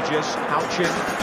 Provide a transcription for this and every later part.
Regis, Houchin.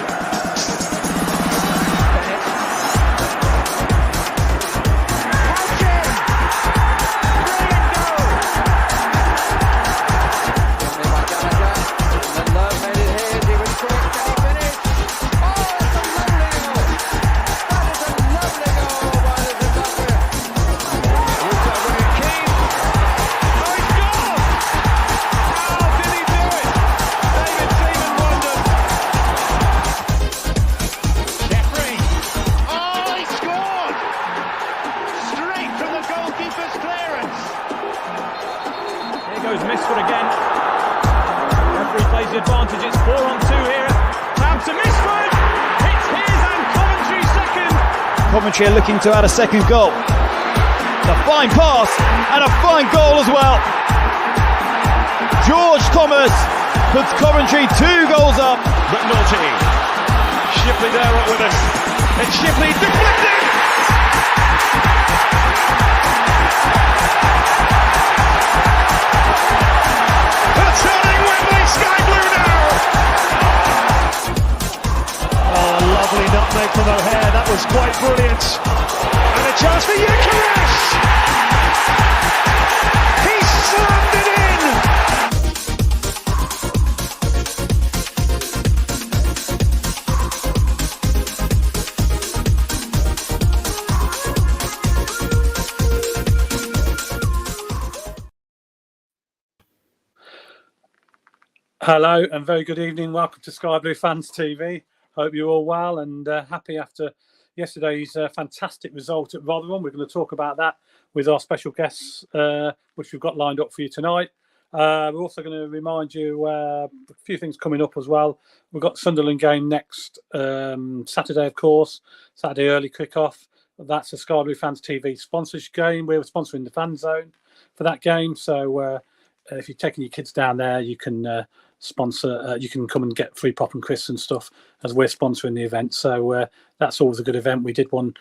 Coventry are looking to add a second goal. A fine pass and a fine goal as well. George Thomas puts Coventry 2 goals up. McNulty. Shipley there up with us. And Shipley deflected! They're turning Wembley sky blue now! Oh, a lovely nutmeg from O'Hare. That was quite brilliant. And a chance for Gyökeres! He slammed it in! Hello and very good evening. Welcome to Sky Blue Fans TV. Hope you're all well and happy after yesterday's fantastic result at Rotherham. We're going to talk about that with our special guests, which we've got lined up for you tonight. We're also going to remind you a few things coming up as well. We've got Sunderland game next Saturday, of course, Saturday early kick-off. That's a Sky Blue Fans TV sponsorship game. We're sponsoring the Fan Zone for that game. So if you're taking your kids down there, you can sponsor. You can come and get free pop and crisps and stuff as we're sponsoring the event. So that's always a good event. We did one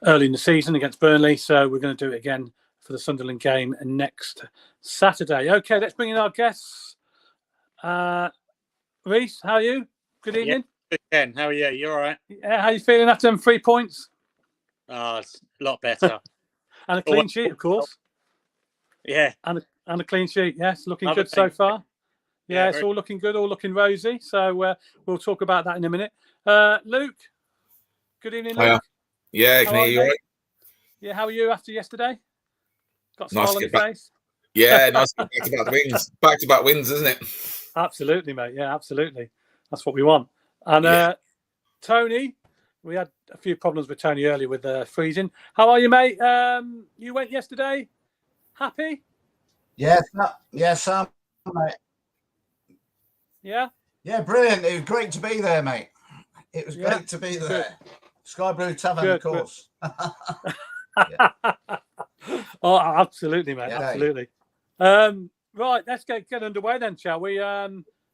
early in the season against Burnley, so we're going to do it again for the Sunderland game next Saturday. Okay, let's bring in our guests. Rhys, how are you? Good evening. Yeah, Ken, how are you? You all right? Yeah, how are you feeling after them 3 points? It's a lot better. And a clean sheet, of course. Yeah. And a clean sheet, yes. Looking Another good so thing. far. Yeah, it's very- all looking good, all looking rosy. So we'll talk about that in a minute. Luke, good evening, Luke. Hiya. Yeah, I How can hear are you you, all mate? right. Yeah, how are you after yesterday? Got a Nice smile to on your get back. face? Yeah, nice back-to-back wins. Back-to-back wins, isn't it? Absolutely, mate. Yeah, absolutely. That's what we want. And Yeah. Tony, we had a few problems with Tony earlier with freezing. How are you, mate? You went yesterday. Happy? Yes, mate. Yeah? Yeah, brilliant. It was great to be there, mate. It was Yeah, great to be good. there. Sky Blue Tavern, Good, of course. Oh, absolutely, mate. Yeah. Absolutely. Right, let's get underway then, shall we?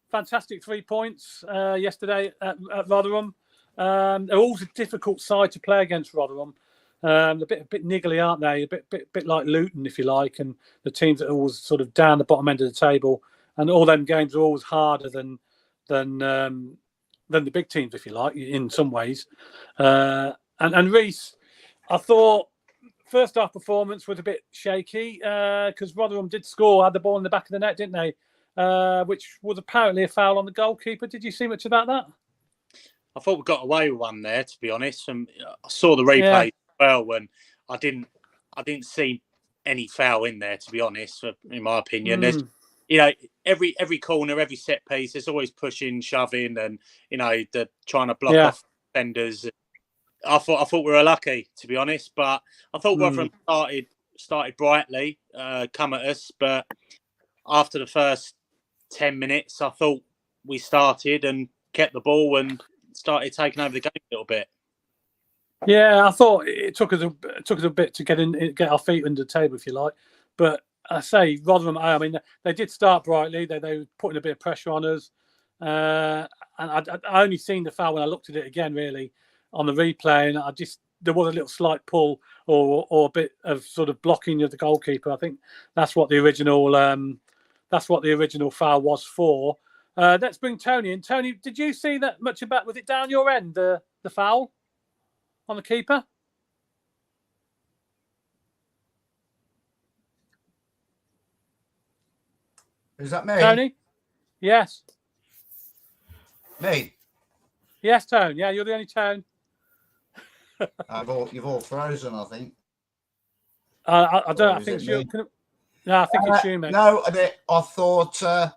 Fantastic 3 points yesterday at Rotherham. They're always a difficult side to play against, Rotherham. They're a bit niggly, aren't they? A bit like Luton, if you like, and the teams that are always sort of down the bottom end of the table. And all them games are always harder than the big teams, if you like, in some ways. And Rhys, I thought first half performance was a bit shaky because Rotherham did score, had the ball in the back of the net, didn't they? Which was apparently a foul on the goalkeeper. Did you see much about that? I thought we got away with one there, to be honest. And I saw the replay as well, and I didn't see any foul in there, to be honest. In my opinion, there's every corner, every set piece, there's always pushing, shoving, and the trying to block off defenders. I thought we were lucky, to be honest, but I thought Rotherham started brightly, come at us, but after the first 10 minutes, I thought we started and kept the ball and started taking over the game a little bit. Yeah, I thought it took us a bit to get our feet under the table, if you like. But I say Rotherham, I mean, they did start brightly. They were putting a bit of pressure on us, and I only seen the foul when I looked at it again, really, on the replay, and there was a little slight pull or a bit of sort of blocking of the goalkeeper. I think that's what the original foul was for. Let's bring Tony in. Tony, did you see that much about? Was it down your end, the foul on the keeper? Is that me? Tony? Yes. Me? Yes, Tone. Yeah, you're the only Tone. You've all frozen, I think. I don't know. Or I is think it you. me? No, I think it's you, mate. No, I thought. I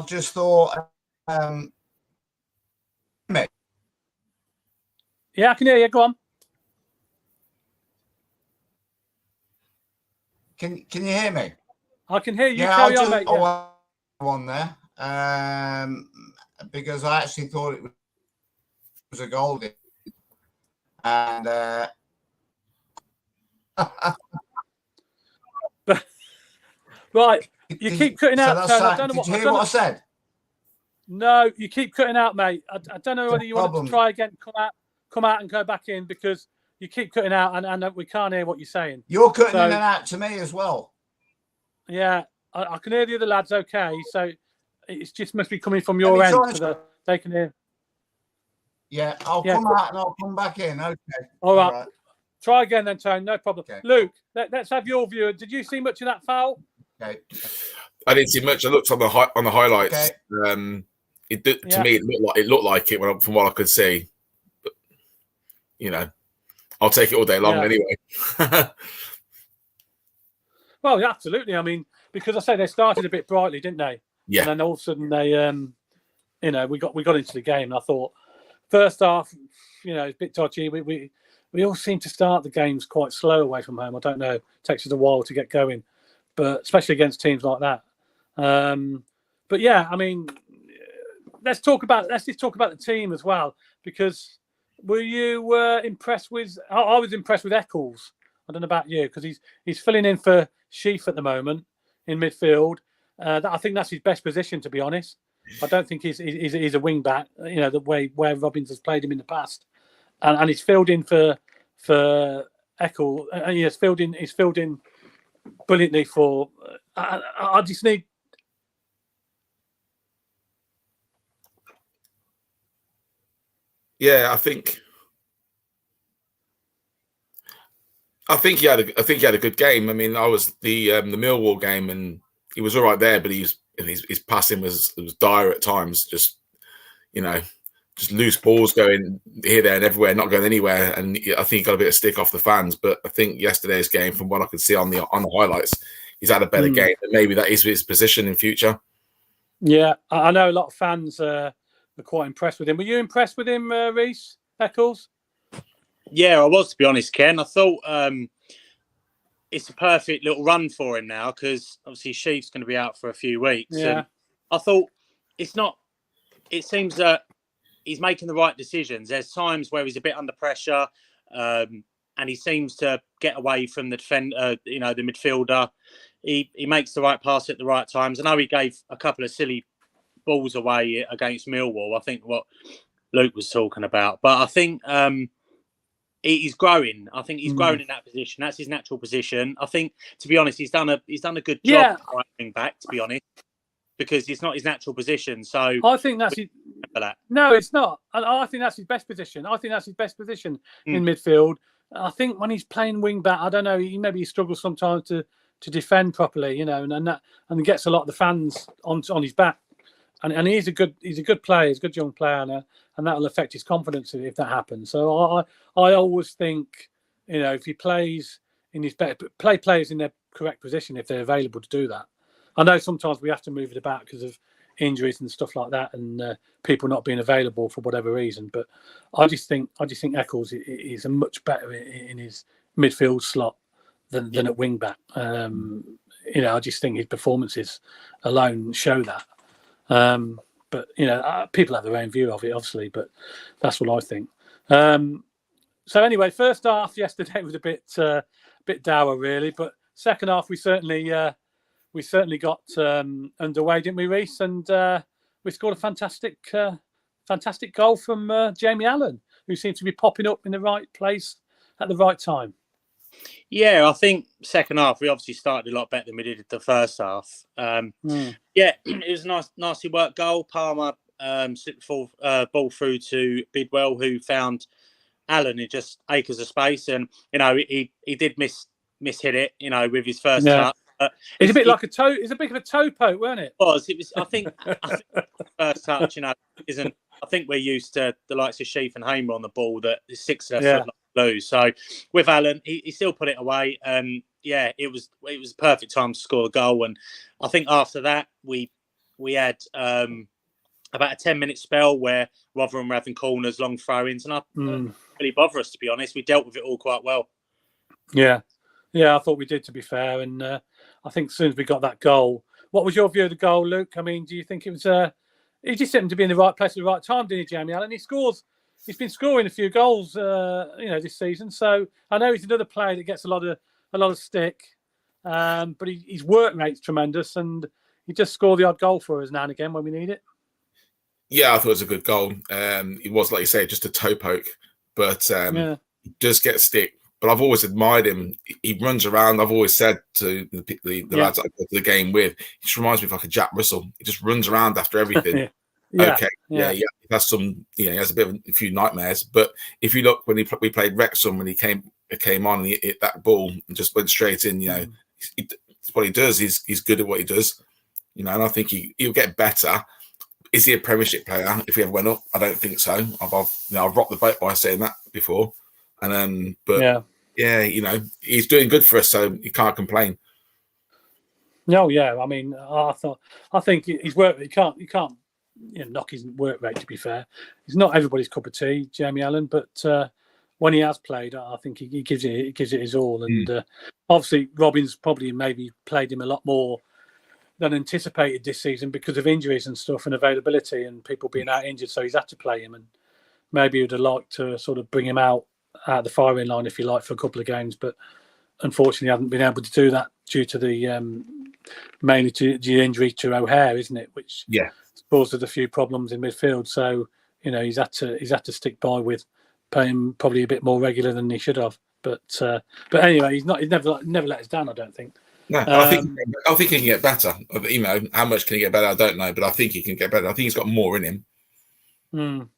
just thought. Me. Yeah, I can hear you. Go on. Can you hear me? I can hear you. Yeah, Carry I'll on, just mate. Yeah. one there. Because I actually thought it was a goal. And Right, you keep cutting out, Tone. I don't know did what. you hear what I said? No, you keep cutting out, mate. I don't know whether you want to try again, come out and go back in, because you keep cutting out and we can't hear what you're saying. You're cutting in and out to me as well. Yeah, I can hear the other lads okay, so it just must be coming from your end so they can hear. Yeah, I'll come out and I'll come back in. Okay. All right. Try again then, Tone. No problem. Okay. Luke, let's have your view. Did you see much of that foul? Okay. I didn't see much. I looked on the highlights. Okay. To me, it looked like it from what I could see. But I'll take it all day long anyway. Well, yeah, absolutely. I mean, because I say they started a bit brightly, didn't they? Yeah. And then all of a sudden they, we got into the game, and I thought first half, it's a bit dodgy. We all seem to start the games quite slow away from home. I don't know. It takes us a while to get going, but especially against teams like that. But yeah, I mean, let's just talk about the team as well, because were you impressed with? I was impressed with Eccles. I don't know about you, because he's filling in for Sheaf at the moment in midfield. I think that's his best position, to be honest. I don't think he's a wing back. The way where Robbins has played him in the past, and he's filled in for Eccles. He's filled in brilliantly for. I just need. Yeah, I think he had a good game. I mean, I was the Millwall game, and he was all right there, but his passing was dire at times. Just loose balls going here, there, and everywhere, not going anywhere. And I think he got a bit of stick off the fans. But I think yesterday's game, from what I could see on the highlights, he's had a better game. And maybe that is his position in future. Yeah, I know a lot of fans are quite impressed with him. Were you impressed with him, Rhys Eccles? Yeah, I was, to be honest, Ken. I thought it's a perfect little run for him now, because obviously Sheaf's going to be out for a few weeks. Yeah. And I thought it seems that he's making the right decisions. There's times where he's a bit under pressure, and he seems to get away from the defender, the midfielder. He makes the right pass at the right times. I know he gave a couple of silly balls away against Millwall, I think what Luke was talking about. But I think he's growing. I think he's growing in that position. That's his natural position. I think, to be honest, he's done a good job right back, to be honest, because it's not his natural position. So I think that's no, it's not. I think that's his best position. I think that's his best position in midfield. I think when he's playing wing back, I don't know, maybe he struggles sometimes to defend properly, and gets a lot of the fans on his back. And he's a good player. He's a good young player, and that will affect his confidence if that happens. So I always think, if he plays in his play players in their correct position if they're available to do that. I know sometimes we have to move it about because of injuries and stuff like that, and people not being available for whatever reason. But I just think Eccles is a much better in his midfield slot than at wing back. I just think his performances alone show that. But people have their own view of it, obviously, but that's what I think. So anyway, first half yesterday was a bit dour, really, but second half we certainly got underway, didn't we, Rhys? And we scored a fantastic goal from Jamie Allen, who seemed to be popping up in the right place at the right time. Yeah, I think second half we obviously started a lot better than we did the first half. Yeah, it was a nicely worked goal. Palmer slipped the ball through to Bidwell, who found Allen in just acres of space, and he did miss hit it, with his first touch. But it's a bit like it's a bit of a toe poke, wasn't it? It was. I think first touch, isn't. I think we're used to the likes of Sheaf and Hamer on the ball that is 6 of their foot lose. So with Allen, he still put it away. Yeah, it was a perfect time to score the goal, and I think after that we had about a 10-minute spell where Rotherham were having corners, long throw-ins, and didn't really bother us, to be honest. We dealt with it all quite well. Yeah, I thought we did, to be fair, and I think as soon as we got that goal, what was your view of the goal, Luke? I mean, do you think it was? He just happened to be in the right place at the right time, didn't he, Jamie Allen? He's been scoring a few goals, this season. So I know he's another player that gets a lot of stick, but his work rate's tremendous, and he just scored the odd goal for us now and again when we need it. Yeah, I thought it was a good goal. It was, like you say, just a toe poke, but he does get stick. But I've always admired him. He runs around. I've always said to the lads I go to the game with, he just reminds me of like a Jack Russell. He just runs around after everything. He has some. He has a few nightmares. But if you look when we played Wrexham, when he came on and he hit that ball and just went straight in, it's what he does. He's good at what he does. And I think he'll get better. Is he a Premiership player? If he ever went up, I don't think so. I've rocked the boat by saying that before. And he's doing good for us, so you can't complain. No, I mean, I think his work. You can't knock his work rate. To be fair, he's not everybody's cup of tea, Jamie Allen. But when he has played, I think he gives it his all. And obviously, Robin's probably maybe played him a lot more than anticipated this season because of injuries and stuff and availability and people being out injured. So he's had to play him, and maybe he'd have liked to sort of bring him out the firing line, if you like, for a couple of games. But unfortunately, hasn't been able to do that due to the mainly to the injury to O'Hare, isn't it? Which caused a few problems in midfield. So he's had to stick by with playing probably a bit more regular than he should have. But anyway, he's never let us down, I don't think. No, I think he can get better. How much can he get better? I don't know, but I think he can get better. I think he's got more in him.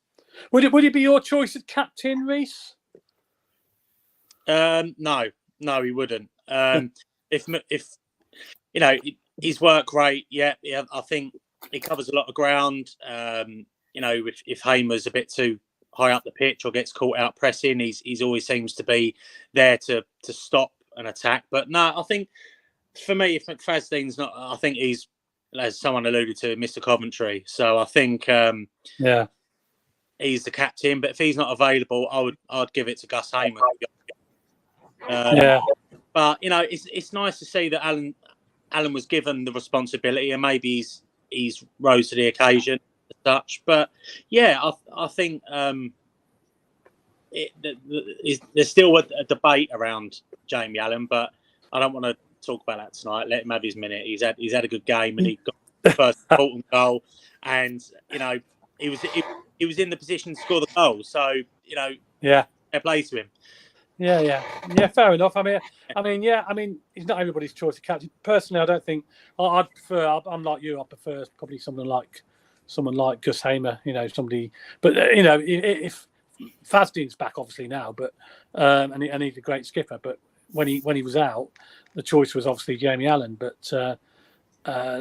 Would it be your choice as captain, Rhys? No, he wouldn't. If his work rate, I think he covers a lot of ground. If Hamer's a bit too high up the pitch or gets caught out pressing, he's always seems to be there to stop an attack. But no, I think for me, if McFadden's not, I think he's, as someone alluded to, Mr. Coventry. So I think he's the captain. But if he's not available, I'd give it to Gus Hamer. But it's nice to see that Allen was given the responsibility, and maybe he's rose to the occasion as such. But I think there's still a debate around Jamie Allen, but I don't want to talk about that tonight. Let him have his minute. He's had a good game, and he got the first important goal, and he was in the position to score the goal. So fair play to him. Yeah, fair enough. I mean, he's not everybody's choice of captain. Personally, I don't think I'd prefer. I'm like you. I prefer probably someone like Gus Hamer. Somebody. But if Fasdien's back, obviously now, but and he's a great skipper. But when he was out, the choice was obviously Jamie Allen. But a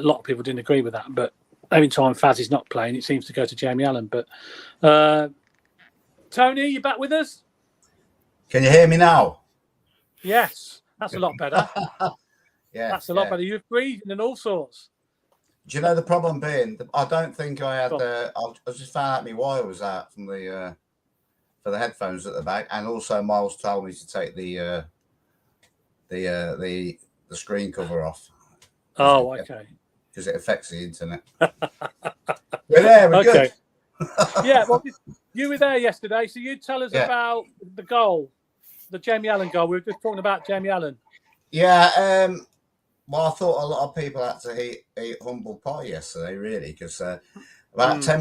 lot of people didn't agree with that. But every time Faz is not playing, it seems to go to Jamie Allen. But Tony, you back with us? Can you hear me now? Yes, that's a lot better. That's a lot better. You're breathing and all sorts. Do you know the problem being? I don't think I had. I just found out my wire was out from the for the headphones at the back, and also Miles told me to take the screen cover off. Oh, okay. Because it affects the internet. We're there. We're good. Well, you were there yesterday, so you tell us about the goal. The Jamie Allen goal. We were just talking about Jamie Allen. Yeah. Well, I thought a lot of people had to eat humble pie yesterday, really, because about 10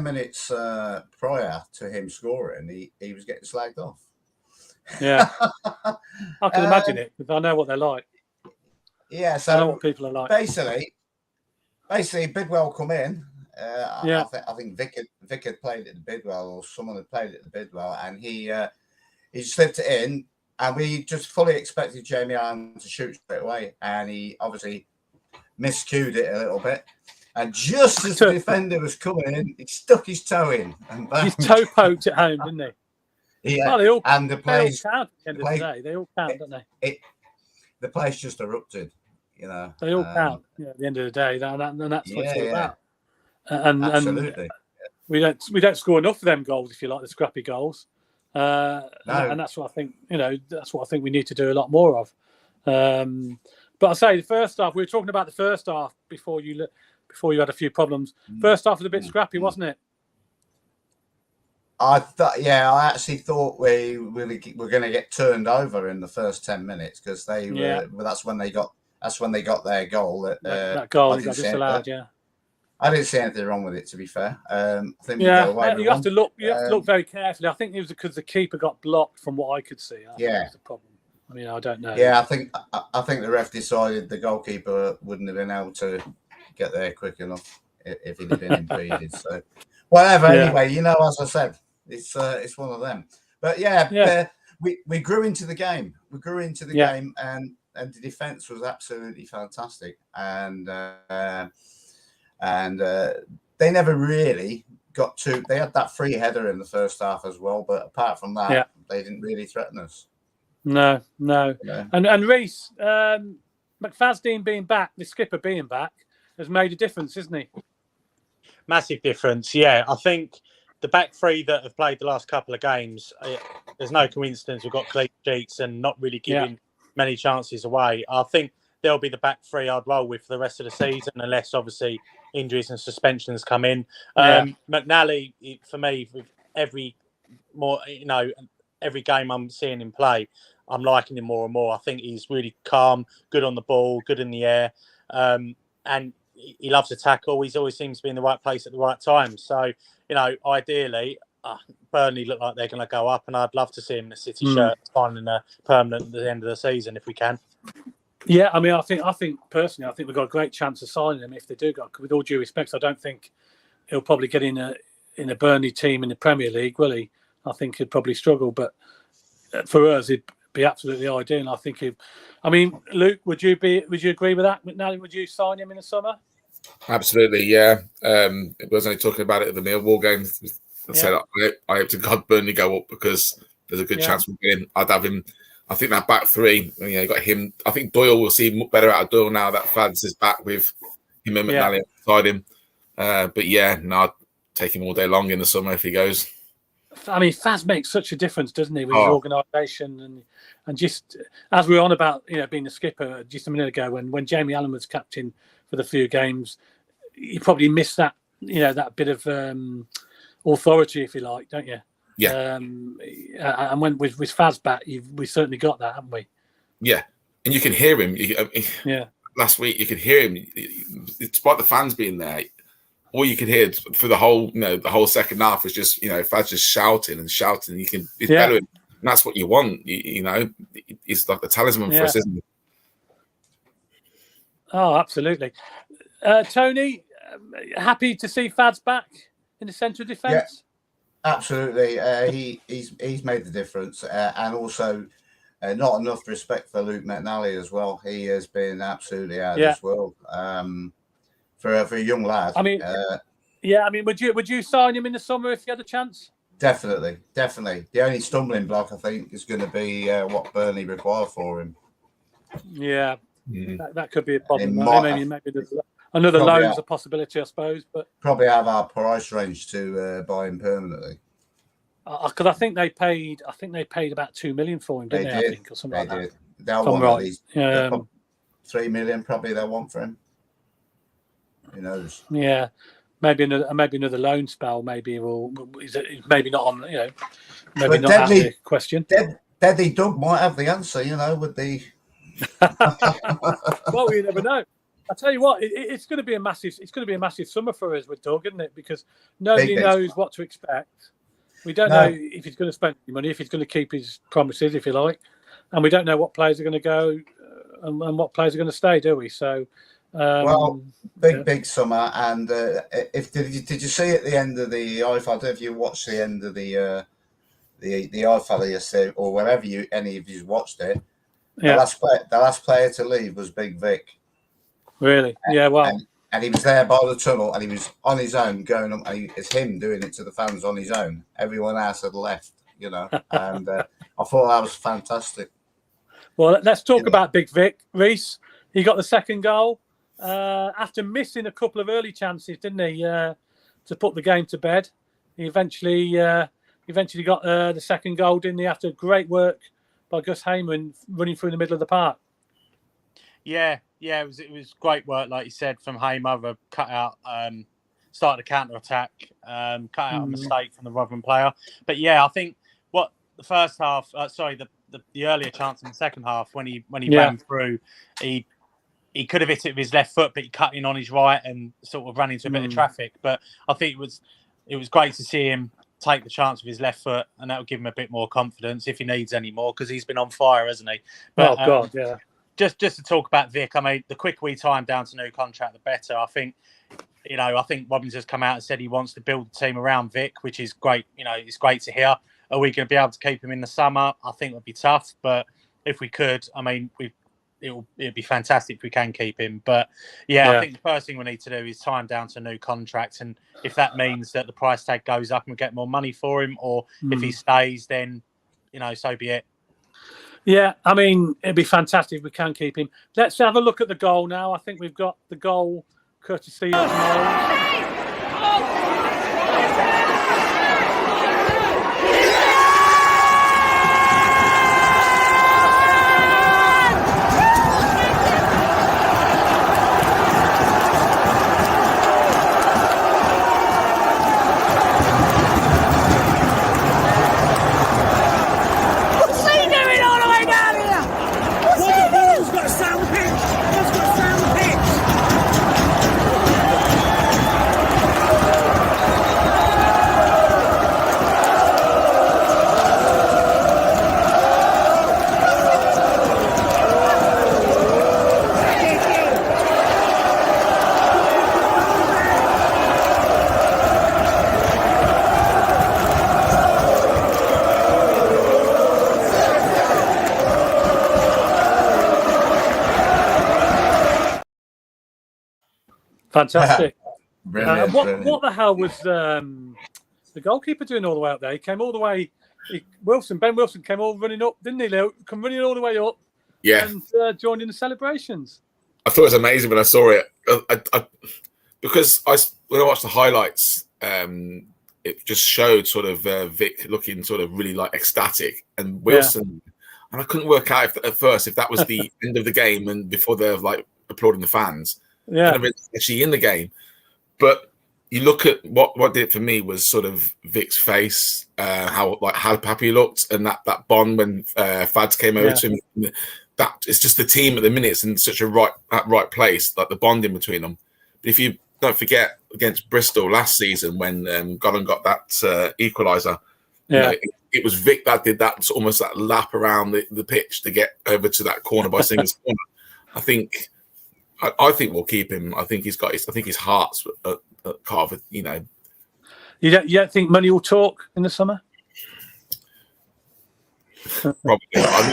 minutes prior to him scoring, he was getting slagged off. Yeah, I can imagine it because I know what they're like. Yeah, I know so what people are like. basically, Bidwell come in. Yeah. I think Vic had played at the Bidwell, or someone had played at the Bidwell, and he slipped it in, and we just fully expected Jamie Allen to shoot straight away, and he obviously miscued it a little bit. And just as the defender was coming in, he stuck his toe in. And his toe poked at home, didn't he? Yeah. Well, they all and the place count at the end of the day. They all count, don't they? The place just erupted. You know, they all count. At the end of the day, and that's what it's all about. Absolutely. And we don't score enough of them goals, if you like, the scrappy goals. No. And that's what I think. That's what I think we need to do a lot more of. But I say the first half. We were talking about the first half before you had a few problems. First half was a bit scrappy, wasn't it? I actually thought we were going to get turned over in the first 10 minutes because they were. Well, that's when they got their goal. That goal got disallowed. Yeah. I didn't see anything wrong with it, to be fair. I think you have to look. You have to look very carefully. I think it was because the keeper got blocked, from what I could see. I think that was the problem. I mean, I don't know. Yeah, I think the ref decided the goalkeeper wouldn't have been able to get there quick enough if he'd have been impeded. So, whatever. Yeah. Anyway, as I said, it's one of them. But we grew into the game. We grew into the game, and the defence was absolutely fantastic. And they never really got to. They had that free header in the first half as well, but apart from that, they didn't really threaten us. No. And Rhys, McFadden being back, the skipper being back, has made a difference, isn't he? Massive difference, yeah. I think the back three that have played the last couple of games, there's no coincidence we've got clean sheets and not really giving many chances away. I think they'll be the back three I'd roll with for the rest of the season, unless obviously injuries and suspensions come in. McNally, for me, with every game I'm seeing him play, I'm liking him more and more. I think he's really calm, good on the ball, good in the air, and he loves to tackle. He always seems to be in the right place at the right time. So, ideally, Burnley look like they're going to go up, and I'd love to see him in a City shirt, signing a permanent at the end of the season if we can. Yeah, I mean, I think personally, we've got a great chance of signing him if they do go. With all due respect, I don't think he'll probably get in a Burnley team in the Premier League, will he? I think he'd probably struggle, but for us, it'd be absolutely ideal. I think Luke, would you agree with that? McNally, would you sign him in the summer? Absolutely, yeah. It was only talking about it at the Millwall game. I said I hope to God Burnley go up because there's a good chance we'll get him. I'd have him. I think that back three, you got him. I think Doyle will see better out of Doyle now that Fads is back with him and McNally beside him. But I'd take him all day long in the summer if he goes. I mean, Faz makes such a difference, doesn't he, with his organisation and just as we were on about being the skipper just a minute ago when Jamie Allen was captain for the few games, you probably missed that that bit of authority, if you like, don't you? Yeah. And when with Faz back, we certainly got that, haven't we? Yeah, and you can hear him. Last week you could hear him. Despite the fans being there, all you could hear for the whole, the whole second half was just, Faz just shouting and shouting. It's better, and that's what you want. It's like the talisman for us, isn't it? Oh, absolutely. Tony, happy to see Faz back in the centre of defence. Yeah. Absolutely, he's made the difference, and also not enough respect for Luke McNally as well. He has been absolutely out of this world for a young lad. I mean, would you sign him in the summer if you had a chance? Definitely. The only stumbling block I think is going to be what Burnley require for him. Yeah, that could be a problem. Maybe another loan's a possibility, I suppose, but probably have our price range to buy him permanently. Because I think they paid about 2 million for him, didn't they? I think, or something they like did. that. They'll want at least 3 million. Probably they'll want for him. Who knows? Yeah, maybe another loan spell. Maybe maybe not on. Maybe but not Deadly, the question. Deadly Doug might have the answer. With the. Well, you never know. I tell you what, it's going to be a massive. It's going to be a massive summer for us with Doug, isn't it? Because nobody knows what to expect. We don't know if he's going to spend money, if he's going to keep his promises, if you like, and we don't know what players are going to go and what players are going to stay, do we? So, big summer. And did you see at the end of the IFA? I don't know if you watched the end of the IFA yesterday, or wherever any of you watched it. Yeah. The last player to leave was Big Vic. Really? Yeah. Well. And he was there by the tunnel, and he was on his own going up. And it's him doing it to the fans on his own. Everyone else had left, and I thought that was fantastic. Well, let's talk about Big Vic. Rhys, he got the second goal after missing a couple of early chances, didn't he, to put the game to bed? He eventually got the second goal, didn't he, after great work by Gus Heyman running through the middle of the park. Yeah, it was great work, like you said, from Heyman. Cut out, started a counter attack, cut out a mistake from the Rotherham player. But yeah, I think the first half, the earlier chance in the second half when he ran through, he could have hit it with his left foot, but he cut in on his right and sort of ran into a bit of traffic. But I think it was great to see him take the chance with his left foot, and that will give him a bit more confidence if he needs any more, because he's been on fire, hasn't he? But, yeah. Just to talk about Vic, I mean, the quicker we time down to new contract, the better. I think Robbins has come out and said he wants to build the team around Vic, which is great. It's great to hear. Are we going to be able to keep him in the summer? I think it would be tough, but if we could, I mean, it'd be fantastic if we can keep him. But I think the first thing we need to do is time down to a new contract, and if that means that the price tag goes up and we get more money for him, or if he stays, then so be it. Yeah, I mean, it'd be fantastic if we can keep him. Let's have a look at the goal now. I think we've got the goal courtesy of Miles. Fantastic. Brilliant, what the hell was the goalkeeper doing all the way up there? He came all the way. Ben Wilson came all running up, didn't he, Leo? Come running all the way up. Yeah. And joined in the celebrations. I thought it was amazing when I saw it. Because when I watched the highlights, it just showed sort of Vic looking sort of really like ecstatic, and Wilson. Yeah. And I couldn't work out at first if that was the end of the game and before they're like applauding the fans. Yeah, actually in the game, but you look at what did it for me was sort of Vic's face, how happy he looked, and that bond when Fads came over to him. That it's just the team at the minute is in such a right place, like the bonding between them. But if you don't forget against Bristol last season when Godden got that equaliser, it was Vic that did that almost that lap around the pitch to get over to that corner by Singer's corner. I think we'll keep him. I think he's got. I think his heart's at Carver. You don't think money will talk in the summer? Probably. I'd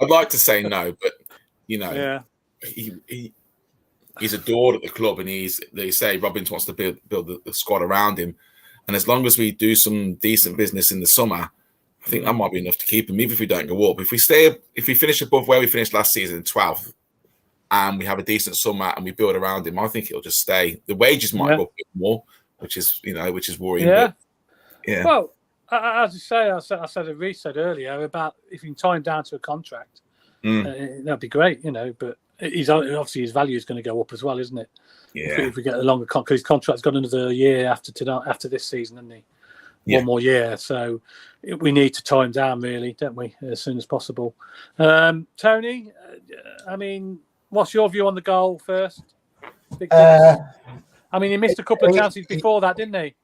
like to say no, but he's adored at the club, and they say Robbins wants to build the squad around him, and as long as we do some decent business in the summer, I think that might be enough to keep him, even if we don't go up. If we finish above where we finished last season, 12th. And we have a decent summer, and we build around him, I think he'll just stay. The wages might go up a bit more, which is worrying. Yeah. But, well, as you say, I said Rhys said earlier about if you can tie him down to a contract, that'd be great, But obviously his value is going to go up as well, isn't it? Yeah. If we get a longer contract, his contract's got another year after this season, hasn't he? Yeah. One more year, so we need to tie him down, really, don't we, as soon as possible? Tony, I mean. What's your view on the goal first? He missed a couple of chances before that, didn't he?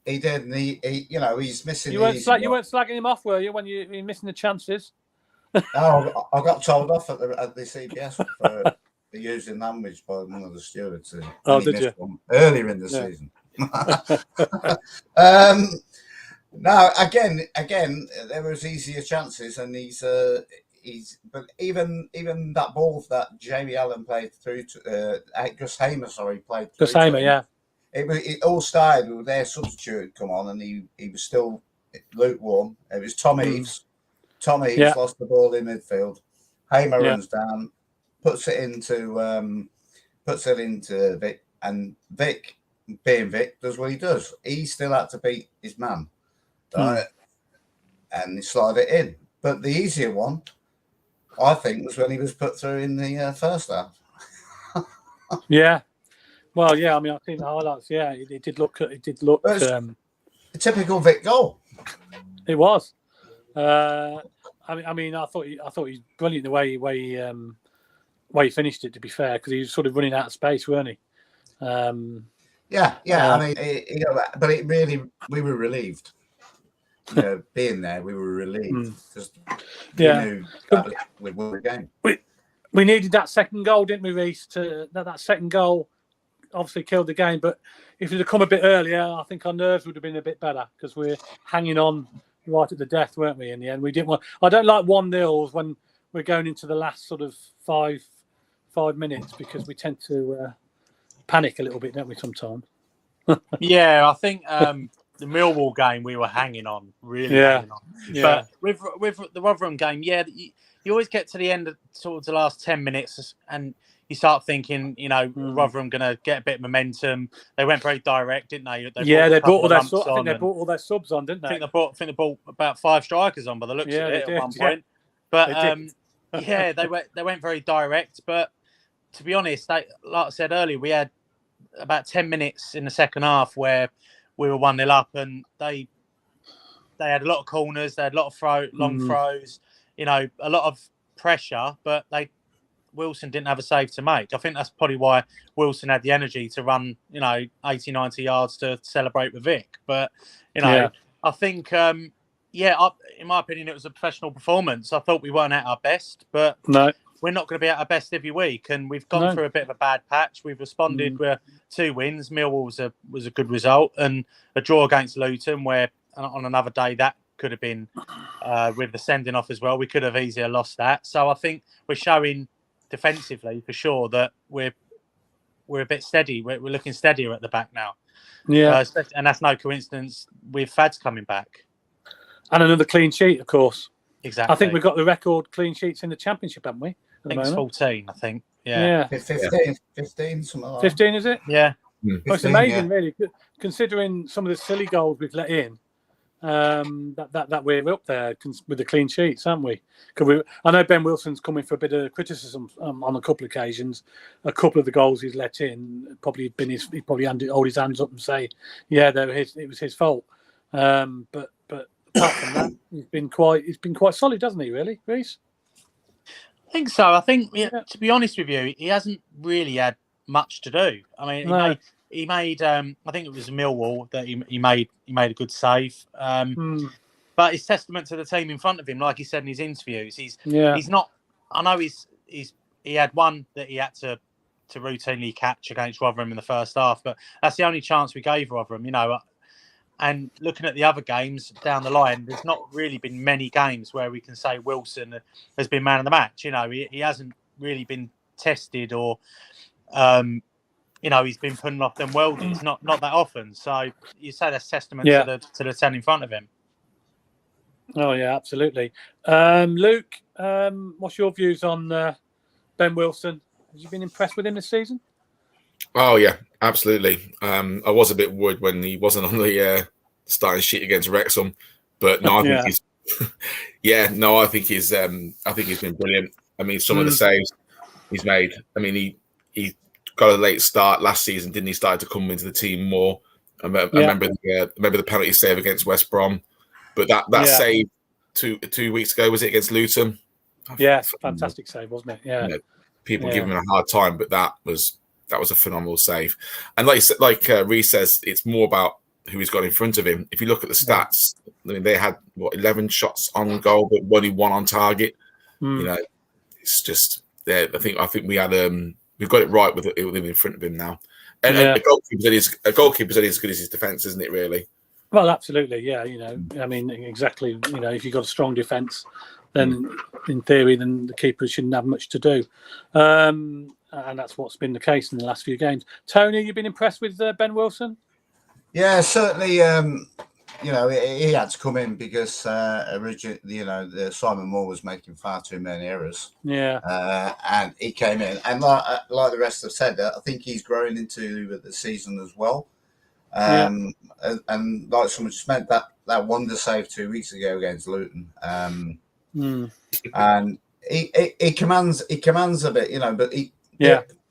He did, and he he's missing. You weren't slagging him off, were you, when you were missing the chances? Oh, I got told off at the CBS for using language by one of the stewards. Oh, did you? Earlier in the season. No, again, there was easier chances, and he's. But even that ball that Jamie Allen played through to Gus Hamer, played through. Gus Hamer, yeah. It all started with their substitute come on, and he was still lukewarm. It was Tom Eaves. Tom Eaves lost the ball in midfield. Hamer runs down, puts it into Vic, and Vic, being Vic, does what he does. He still had to beat his man, and he slid it in. But the easier one, I think, was when he was put through in the first half. Yeah. Well, yeah. I mean, I've seen the highlights. Yeah, it did look. A typical Vic goal. It was. I mean, I thought he was brilliant the way he finished it. To be fair, because he was sort of running out of space, weren't he? I mean, but it really, we were relieved. Being there, we were relieved because we knew that we'd win the game. We needed that second goal, didn't we, Rhys? That second goal obviously killed the game. But if it had come a bit earlier, I think our nerves would have been a bit better because we're hanging on right at the death, weren't we? In the end, we didn't want. I don't like 1-0 when we're going into the last sort of five minutes because we tend to panic a little bit, don't we? Sometimes. Yeah, I think the Millwall game we were hanging on, hanging on. Yeah. But with the Rotherham game, you always get to the end of sort of the last 10 minutes and you start thinking, Rotherham going to get a bit of momentum. They went very direct, didn't they? They brought all their subs on. I think they brought all their subs on, didn't they? I think they brought about 5 strikers on by the looks of it at one point. But they went very direct. But to be honest, like I said earlier, we had about 10 minutes in the second half where we were 1-0 up, and they had a lot of corners, they had a lot of long throws, a lot of pressure, but Wilson didn't have a save to make. I think that's probably why Wilson had the energy to run, 80, 90 yards to celebrate with Vic. But, I think, in my opinion, it was a professional performance. I thought we weren't at our best, but we're not going to be at our best every week. And we've gone through a bit of a bad patch. We've responded with 2 wins. Millwall was a good result, and a draw against Luton, where on another day that could have been with the sending off as well. We could have easily lost that. So I think we're showing defensively for sure that we're a bit steady. We're looking steadier at the back now. Yeah, and that's no coincidence with Fads coming back and another clean sheet, of course. Exactly. I think we've got the record clean sheets in the Championship, haven't we? I think it's 14. I think. Yeah. 15, something like that. 15, is it? Yeah. 15, it's amazing, really, considering some of the silly goals we've let in. That we're up there with the clean sheets, aren't we? I know Ben Wilson's coming for a bit of criticism on a couple of occasions. A couple of the goals he's let in probably been he probably hold his hands up and say, it was his fault. But apart from that, he's been quite solid, hasn't he? Really, Rhys? I think so. I think to be honest with you, he hasn't really had much to do. I mean, he made I think it was Millwall that he made a good save. But it's testament to the team in front of him, like he said in his interviews. He's not. I know he had one that he had to routinely catch against Rotherham in the first half, but that's the only chance we gave Rotherham. And looking at the other games down the line, there's not really been many games where we can say Wilson has been man of the match. He hasn't really been tested or. He's been putting off them worldies, not that often. So you say that's testament to the 10 in front of him. Oh yeah, absolutely. Luke, what's your views on Ben Wilson? Have you been impressed with him this season? Oh yeah, absolutely. I was a bit worried when he wasn't on the starting sheet against Wrexham, but no, I think he's. I think he's been brilliant. I mean, some of the saves he's made. I mean, he got a late start last season, didn't he? Started to come into the team more. I remember the penalty save against West Brom, but that save two weeks ago, was it against Luton? Yeah, fantastic save, wasn't it? People give him a hard time, but that was a phenomenal save. And like Rhys says, it's more about who he's got in front of him. If you look at the stats, I mean, they had 11 shots on goal, but only 1 on target. You know, it's just there. I think we had we've got it right with him in front of him now. And a goalkeeper's only as good as his defence, isn't it? Really. Well, absolutely, yeah. You know, I mean, exactly. You know, if you've got a strong defence, then in theory, then the keeper shouldn't have much to do. And that's what's been the case in the last few games. Tony, you've been impressed with Ben Wilson? Yeah, certainly. You know, he had to come in because originally, you know, Simon Moore was making far too many errors. Yeah. And he came in, and like the rest have said, I think he's growing into the season as well. And like someone just meant, that wonder save 2 weeks ago against Luton. And he commands a bit, you know, but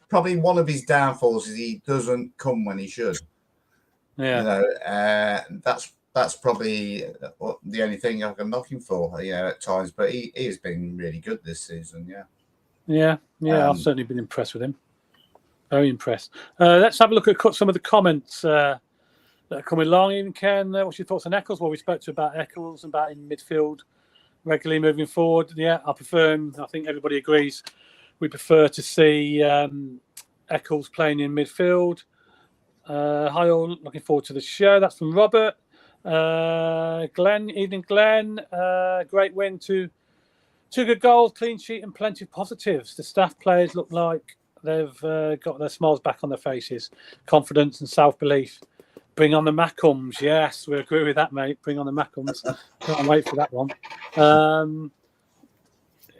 probably one of his downfalls is he doesn't come when he should. Yeah. You know, that's probably the only thing I can knock him for, you know, at times. But he has been really good this season, Yeah, I've certainly been impressed with him. Very impressed. Let's have a look at some of the comments that are coming along. Even Ken, what's your thoughts on Eccles? Well, we spoke to about Eccles and about in midfield regularly moving forward. Yeah, I think everybody agrees, we prefer to see Eccles playing in midfield. Hi all, looking forward to the show. That's from Robert. Glenn, evening Glenn. Great win, two good goals, clean sheet and plenty of positives. The staff players look like they've got their smiles back on their faces. Confidence and self-belief. Bring on the Macums. Yes, we agree with that, mate. Bring on the Macums. Can't wait for that one.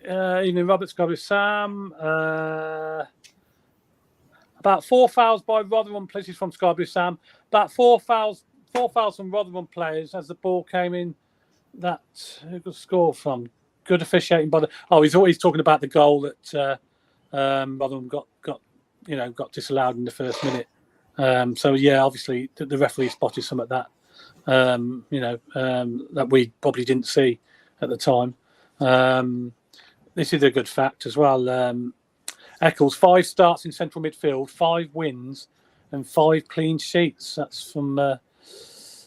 Evening Robert, Scott with Sam. About 4 fouls by Rotherham, places from Scarborough Sam. About 4 fouls from Rotherham players as the ball came in. That who could score from? Good officiating by the. Oh, he's always talking about the goal that Rotherham got disallowed in the first minute. So yeah, obviously the referee spotted some of that. That we probably didn't see at the time. This is a good fact as well. Eccles 5 starts in central midfield, 5 wins, and 5 clean sheets. That's from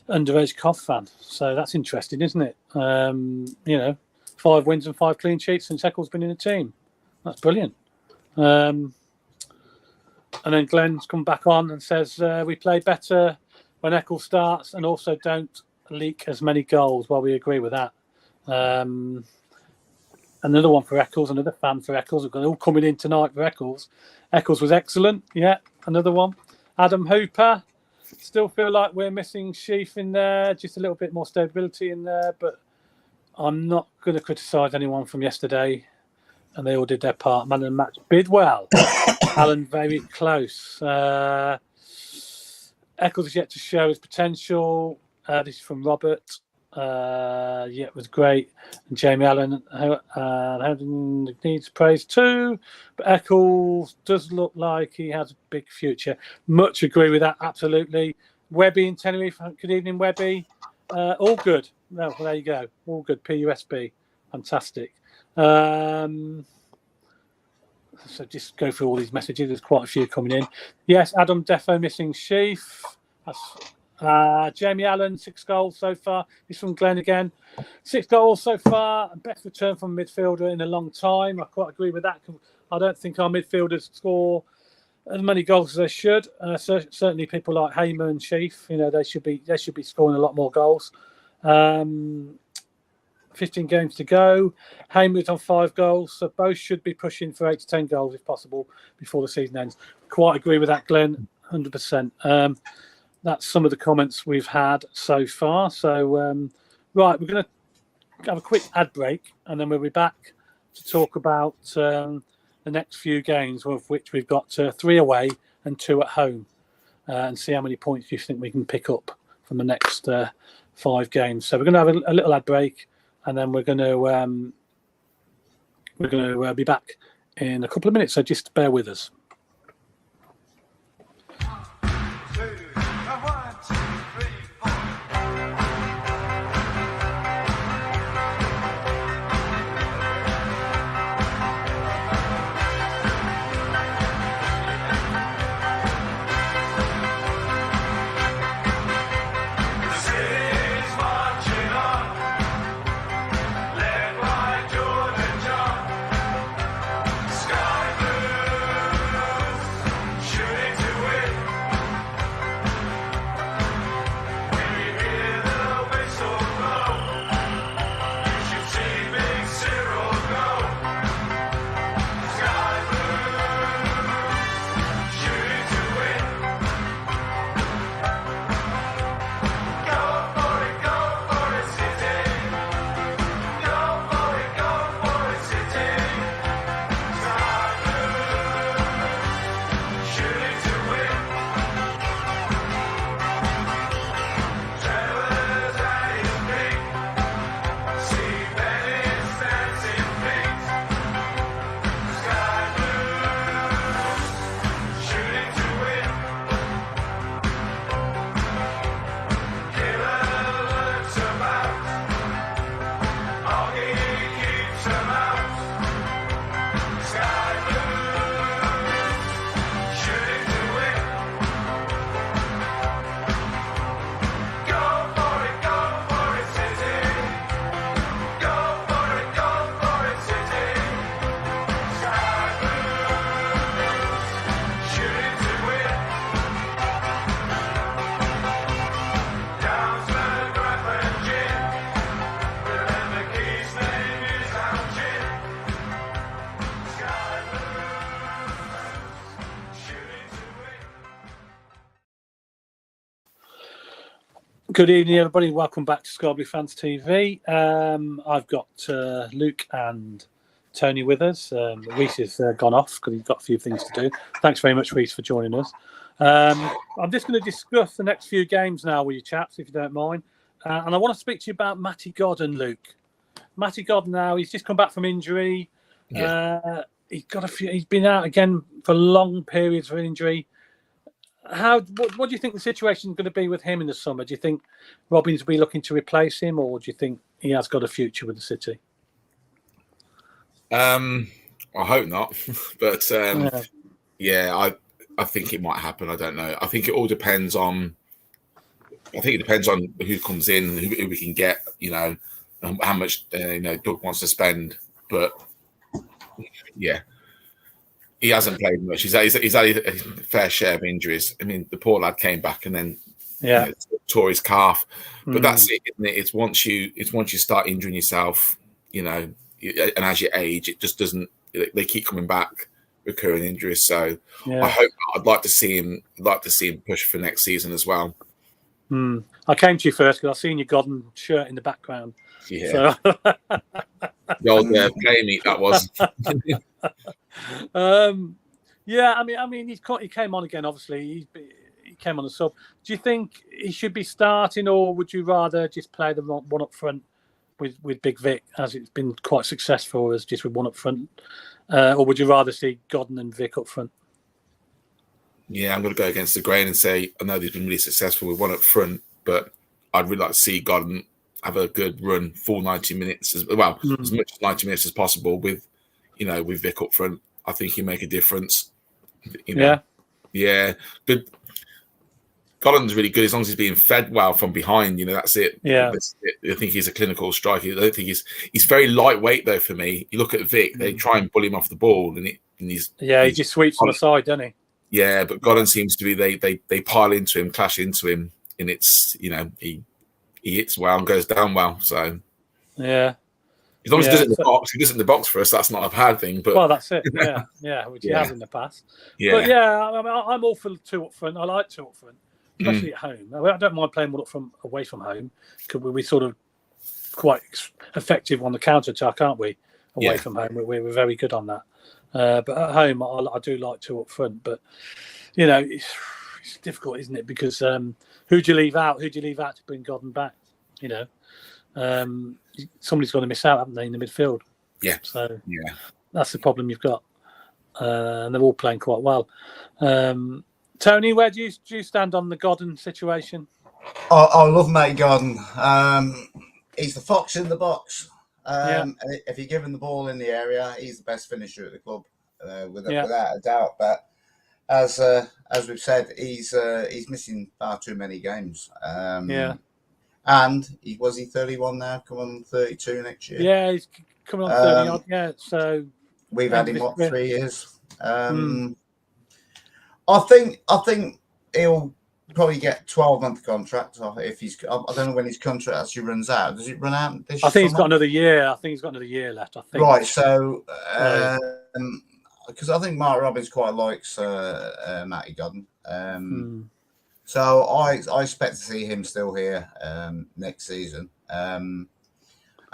Underage Cough fan. So that's interesting, isn't it? 5 wins and 5 clean sheets since Eccles been in the team. That's brilliant. And then Glenn's come back on and says we play better when Eccles starts and also don't leak as many goals. Well, we agree with that. Another one for Eccles, another fan for Eccles. We've got all coming in tonight for Eccles. Eccles was excellent. Yeah, another one. Adam Hooper. Still feel like we're missing Sheaf in there. Just a little bit more stability in there. But I'm not going to criticise anyone from yesterday. And they all did their part. Man of the match. Bidwell. Alan, very close. Eccles is yet to show his potential. This is from Robert. It was great. And Jamie Allen needs praise too. But Eccles does look like he has a big future. Much agree with that, absolutely. Webby in Tenerife. Good evening, Webby. All good. Well, there you go. All good. PUSB. Fantastic. So just go through all these messages. There's quite a few coming in. Yes, Adam Defo missing Sheaf. That's Jamie Allen, 6 goals so far. He's from Glenn again. 6 goals so far. Best return from a midfielder in a long time. I quite agree with that. I don't think our midfielders score as many goals as they should. Certainly people like Hamer and Sheaf, they should be scoring a lot more goals. 15 games to go. Hamer's on 5 goals, so both should be pushing for 8 to 10 goals if possible before the season ends. Quite agree with that, Glenn, 100%. That's some of the comments we've had so far. So, right, we're going to have a quick ad break, and then we'll be back to talk about the next few games, of which we've got 3 away and 2 at home, and see how many points you think we can pick up from the next 5 games. So we're going to have a little ad break, and then we're going to be back in a couple of minutes. So just bear with us. Good evening, everybody. Welcome back to Sky Blue Fans TV. I've got Luke and Tony with us. Rhys has gone off because he's got a few things to do. Thanks very much, Rhys, for joining us. I'm just going to discuss the next few games now with you chaps, if you don't mind. And I want to speak to you about Matty Godden, Luke. Matty Godden now, he's just come back from injury. Yeah. He's been out again for long periods of injury. What do you think the situation is going to be with him in the summer? Do you think Robins will be looking to replace him, or do you think he has got a future with the City? I hope not, but I think it might happen. I don't know. I think it all depends on. I think it depends on who comes in, who we can get. How much Doug wants to spend. But yeah. He hasn't played much. He's had a fair share of injuries. I mean, the poor lad came back and then tore his calf. But that's it, isn't it? It's once you start injuring yourself, and as you age, it just doesn't. They keep coming back, recurring injuries. So I'd like to see him. Push for next season as well. I came to you first because I've seen your Godden shirt in the background. Yeah, so. The old play meet that was. I mean, he came on again. Obviously, he came on a sub. Do you think he should be starting, or would you rather just play the one up front with Big Vic, as it's been quite successful as just with one up front, or would you rather see Godden and Vic up front? Yeah, I'm going to go against the grain and say I know they've been really successful with one up front, but I'd really like to see Godden have a good run, full 90 minutes as much as 90 minutes as possible with Vic up front. I think he'll make a difference. Yeah. But Godden's really good as long as he's being fed well from behind. That's it. Yeah. I think he's a clinical striker. I don't think he's very lightweight though. For me, you look at Vic, they try and bully him off the ball, and he just sweeps on the side, doesn't he? Yeah, but Godden seems to be they pile into him, clash into him, and it's he hits well and goes down well. So yeah. As long as he does it in the box, he does it in the box for us. That's not a bad thing. But that's it. Yeah, which he has in the past. Yeah, but I'm all for two up front. I like two up front, especially at home. I don't mind playing one up front away from home because we're sort of quite effective on the counter attack, aren't we? Away from home, we're very good on that. But at home, I do like two up front. But it's difficult, isn't it? Because who do you leave out? Who do you leave out to bring Godden back? Somebody's going to miss out, haven't they, in the midfield? Yeah. So that's the problem you've got. And they're all playing quite well. Tony, where do you stand on the Godden situation? I love Matty Godden. He's the fox in the box. If you give him the ball in the area, he's the best finisher at the club, without a doubt. But as we've said, he's missing far too many games. And was he 31 now? Come on, 32 next year. Yeah, he's coming on 30 odd. Yeah, so we've had him 3 years. I think he'll probably get 12-month contract. If I don't know when his contract actually runs out. Does it run out this year? I think he's got another year. I think he's got another year left. I think. Right. So because I think Mark Robbins quite likes Matty Godden. So I expect to see him still here next season, and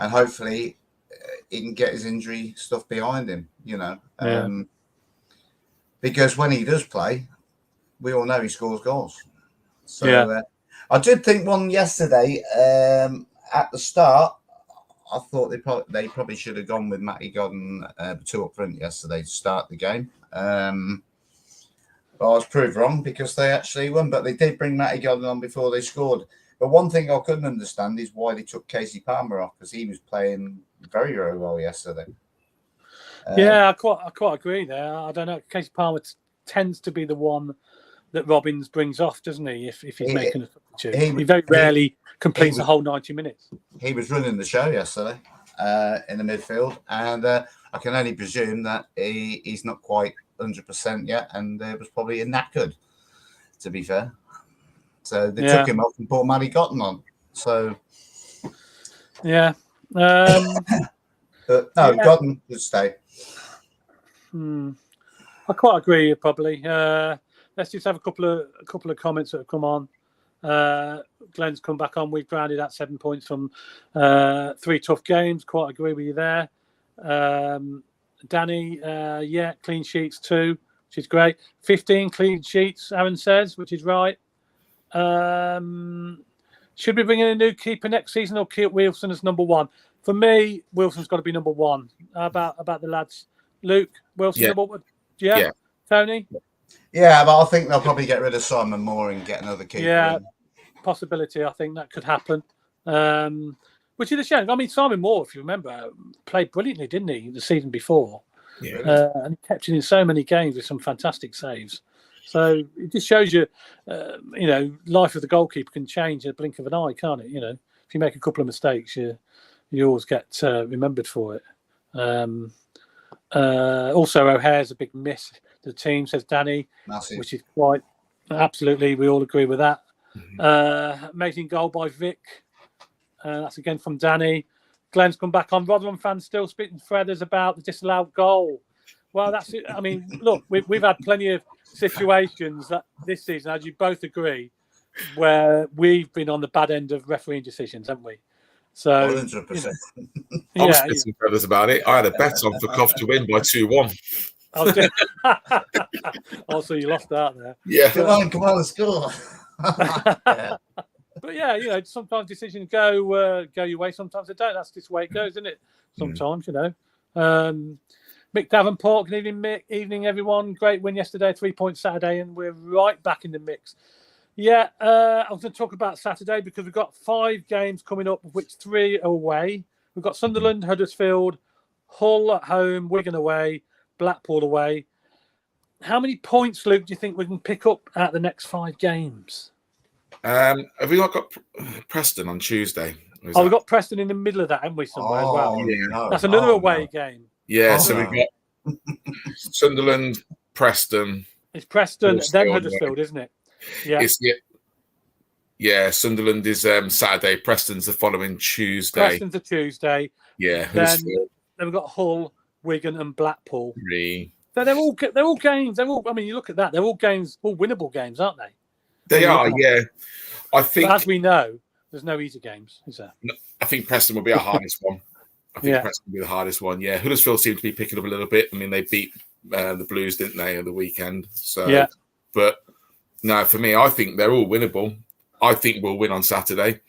hopefully he can get his injury stuff behind him. Because when he does play, we all know he scores goals. So I did think one yesterday at the start. I thought they probably should have gone with Matty Godden two up front yesterday to start the game. But I was proved wrong because they actually won. But they did bring Matty Godden on before they scored. But one thing I couldn't understand is why they took Casey Palmer off, because he was playing very, very well yesterday. I quite agree there. I don't know. Casey Palmer tends to be the one that Robins brings off, doesn't he? If he's making a substitute, he very rarely completes the whole 90 minutes. He was running the show yesterday in the midfield, and I can only presume that he's not quite 100% yet, and it was probably knackered, to be fair. So they took him off and brought Matty Godden on. So but no, Godden should stay. I quite agree. Probably. Let's just have a couple of comments that have come on. Glenn's come back on. We've grounded out 7 points from 3 tough games. Quite agree with you there. Danny, clean sheets too, which is great. 15 clean sheets, Aaron says, which is right. Should we bring in a new keeper next season or keep Wilson as number 1? For me, Wilson's got to be number 1. How about the lads? Luke, Wilson, number 1? Yeah. Tony? Yeah, but I think they'll probably get rid of Simon Moore and get another keeper. Yeah, possibility. I think that could happen. Which is a shame. I mean, Simon Moore, if you remember, played brilliantly, didn't he, the season before? Yeah. And he kept it in so many games with some fantastic saves. So it just shows you, life of the goalkeeper can change in a blink of an eye, can't it? If you make a couple of mistakes, you always get remembered for it. Also, O'Hare's a big miss to the team, says Danny. Massive. Which is quite absolutely. We all agree with that. Amazing goal by Vic. That's again from Danny. Glenn's come back on. Rotherham fans still speaking to Fredders about the disallowed goal. Well, that's it. I mean, look, we've had plenty of situations that this season, as you both agree, where we've been on the bad end of refereeing decisions, haven't we? So 100%. I was speaking to Fredders about it. I had a bet on for Cov to win by 2-1. Oh, so you lost out there. Yeah. Come on, score. Yeah. But yeah, sometimes decisions go your way, sometimes they don't. That's just the way it goes, isn't it? Sometimes, Mick Davenport, good evening, Mick. Evening, everyone. Great win yesterday, 3-point Saturday, and we're right back in the mix. Yeah, I was going to talk about Saturday because we've got 5 games coming up, of which 3 are away. We've got Sunderland, Huddersfield, Hull at home, Wigan away, Blackpool away. How many points, Luke, do you think we can pick up at the next 5 games? Have we not got Preston on Tuesday? We've got Preston in the middle of that, haven't we, somewhere as well? Yeah. No. That's another away game. Yeah, so we've got Sunderland, Preston. It's Preston, then Huddersfield, isn't it? Yeah. Sunderland is Saturday. Preston's the following Tuesday. Preston's a Tuesday. Yeah. Then we've got Hull, Wigan, and Blackpool. 3. So they're all games. I mean, you look at that. They're all games, all winnable games, aren't they? They are. Yeah. I think, but as we know, there's no easy games, is there? I think Preston will be our hardest one. Preston will be the hardest one. Yeah. Huddersfield seem to be picking up a little bit. I mean, they beat the Blues, didn't they, on the weekend? So, but no, for me, I think they're all winnable. I think we'll win on Saturday.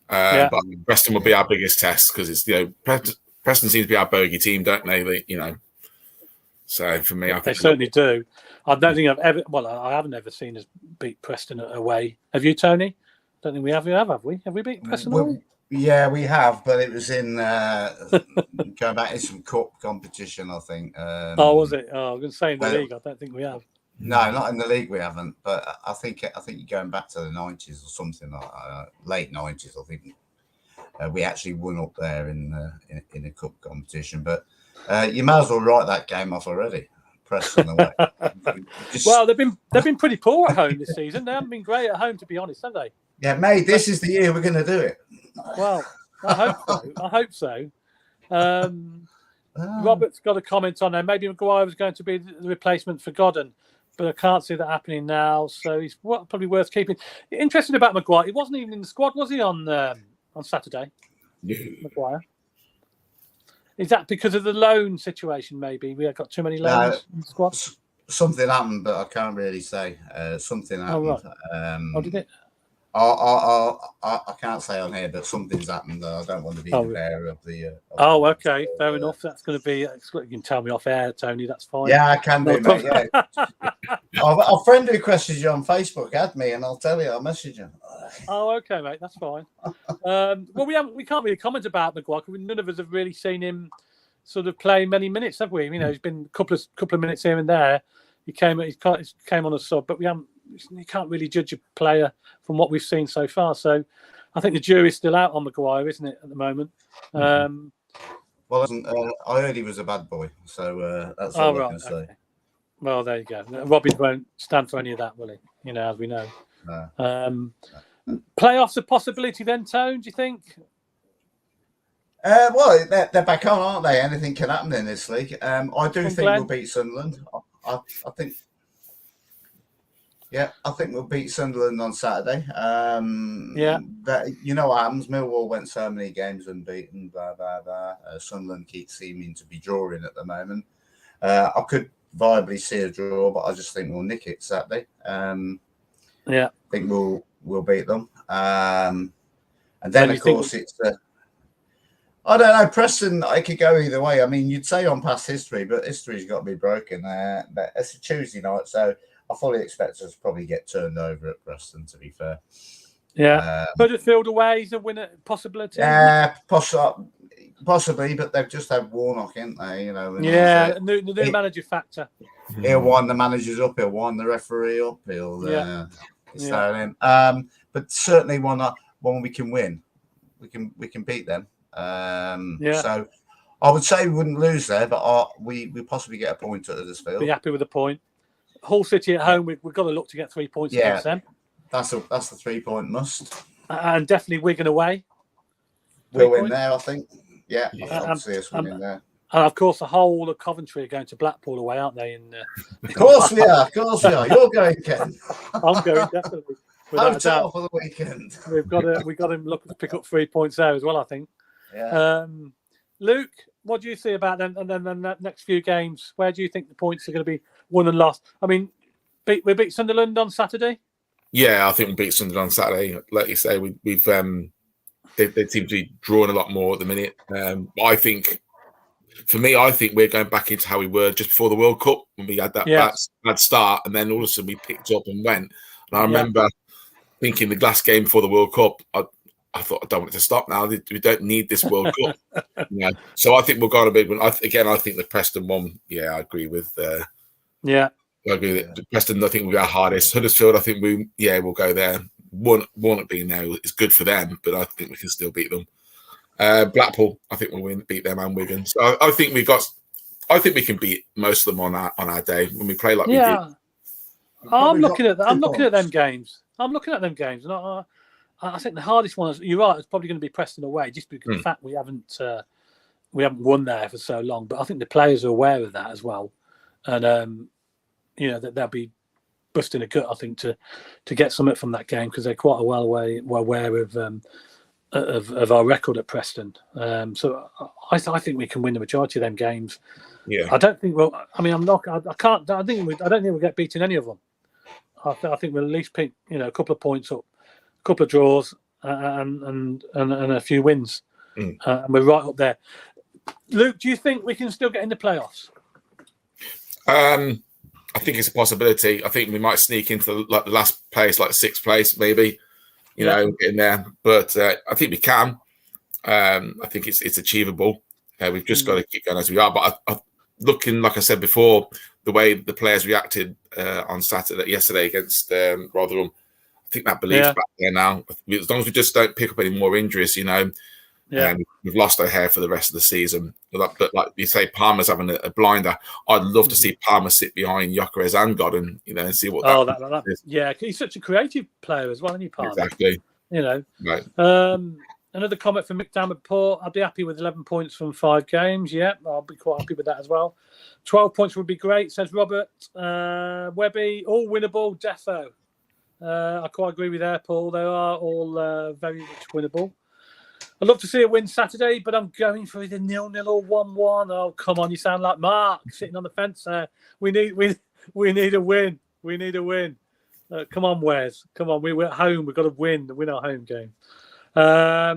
But Preston will be our biggest test because it's Preston seems to be our bogey team, don't they? So for me, I think they certainly do. I don't think I've ever. Well, I haven't ever seen us beat Preston away. Have you, Tony? Don't think we have. Have we? Have we beat Preston away? Yeah, we have, but it was in going back in some cup competition, I think. Was it? I was going to say in the league. I don't think we have. No, not in the league. We haven't. But I think you're going back to the 90s or something like late 90s. I think we actually won up there in a cup competition. But you might as well write that game off already. Preston away. Well, they've been pretty poor at home this season. They haven't been great at home, to be honest, have they? Yeah, mate. This is the year we're going to do it. Well, I hope so. Robert's got a comment on there. Maybe Maguire was going to be the replacement for Godden, but I can't see that happening now. So he's probably worth keeping. Interesting about Maguire. He wasn't even in the squad, was he, on Saturday? Yeah. Maguire. Is that because of the loan situation? Maybe we have got too many loans in the squad. Something happened, but I can't really say. Something happened. Oh, right. Did it? I can't say on here, but something's happened. I don't want to be the bearer of the. Okay, fair enough. That's going to be. You can tell me off air, Tony. That's fine. Yeah, I can do, mate. Yeah. Our friend who questions you on Facebook had me, and I'll tell you. I'll message you. Oh, okay, mate. That's fine. Well, we can't really comment about Maguire because none of us have really seen him sort of play many minutes, have we? He's been a couple of minutes here and there. He came on a sub, but you can't really judge a player from what we've seen so far. So I think the jury's still out on Maguire, isn't it, at the moment? Well, I heard he was a bad boy, so that's all I can say. Okay. Well, there you go. Robbie won't stand for any of that, will he? As we know. No. Playoffs a possibility then, Tone, do you think? Well, they're back on, aren't they? Anything can happen in this league. I do think we'll beat Sunderland. I think. Yeah, I think we'll beat Sunderland on Saturday. Yeah. You know what happens? Millwall went so many games unbeaten, blah, blah, blah. Sunderland keeps seeming to be drawing at the moment. I could viably see a draw, but I just think we'll nick it Saturday. Yeah. I think we'll beat them. And then, of course, it's... I don't know, Preston, I could go either way. I mean, you'd say on past history, but history's got to be broken. But it's a Tuesday night, so I fully expect us to probably get turned over at Preston, to be fair. Yeah. Huddersfield away is a winner possibility. Yeah, possibly, but they've just had Warnock, ain't they? You know. Yeah, the new manager factor. He'll wind the managers up. He'll wind the referee up. He'll but certainly one we can win. We can beat them. So I would say we wouldn't lose there, but we possibly get a point at Huddersfield. Be happy with a point. Hull City at home, we've got to look to get 3 points against them. That's the 3-point must. And definitely Wigan away. We'll win there, I think. Yeah, I see us winning there. And of course, the whole of Coventry are going to Blackpool away, aren't they? Of course we are. Of course we are. You're going, Ken. I'm going, definitely. Hotel for the weekend. We've got to look to pick up 3 points there as well, I think. Yeah. Luke, what do you see about them? And then the next few games, where do you think the points are going to be won and lost? I mean, we beat Sunderland on Saturday. Yeah, I think we'll beat Sunderland on Saturday. Like you say, we've they seem to be drawing a lot more at the minute. I think we're going back into how we were just before the World Cup when we had that bad start, and then all of a sudden we picked up and went. And I remember thinking the last game before the World Cup, I thought, I don't want it to stop now. We don't need this World Cup. So I think we're going to be. I think the Preston one. Yeah, I agree with. I agree with Preston. I think will be our hardest. Huddersfield, I think we'll go there. One being there is good for them, but I think we can still beat them. Blackpool, I think we'll beat them and Wigan. So I think we can beat most of them on our day when we play like we did. I'm looking at them games. And I think the hardest one is, you're right, it's probably going to be Preston away, just because of the fact we haven't won there for so long. But I think the players are aware of that as well, and that they'll be busting a gut, I think, to get something from that game, because they're quite well aware of our record at Preston. So I think we can win the majority of them games. Yeah, I don't think I don't think we'll get beaten any of them. I think we'll at least pick a couple of points up, a couple of draws, and a few wins, and we're right up there. Luke, do you think we can still get in the playoffs? I think it's a possibility. I think we might sneak into the last place, like 6th place, maybe. In there, but I think we can. I think it's achievable. We've just got to keep going as we are. But looking, like I said before, the way the players reacted on yesterday against Rotherham, I think that belief's back there now. As long as we just don't pick up any more injuries, we've lost O'Hare for the rest of the season. But like you say, Palmer's having a blinder. I'd love to see Palmer sit behind Gyökeres and Godden, and see what that is. Yeah, he's such a creative player as well, isn't he, Palmer? Exactly. Right. Another comment from Mick Davenport. I'd be happy with 11 points from 5 games. Yeah, I'll be quite happy with that as well. 12 points would be great, says Robert. Webby, all winnable, defo. I quite agree with that, Paul. They are all very much winnable. I'd love to see a win Saturday, but I'm going for either 0-0 or 1-1. Oh, come on, you sound like Mark sitting on the fence there. We need a win. We need a win. Come on, Wes. Come on, we're at home. We've got to win our home game. How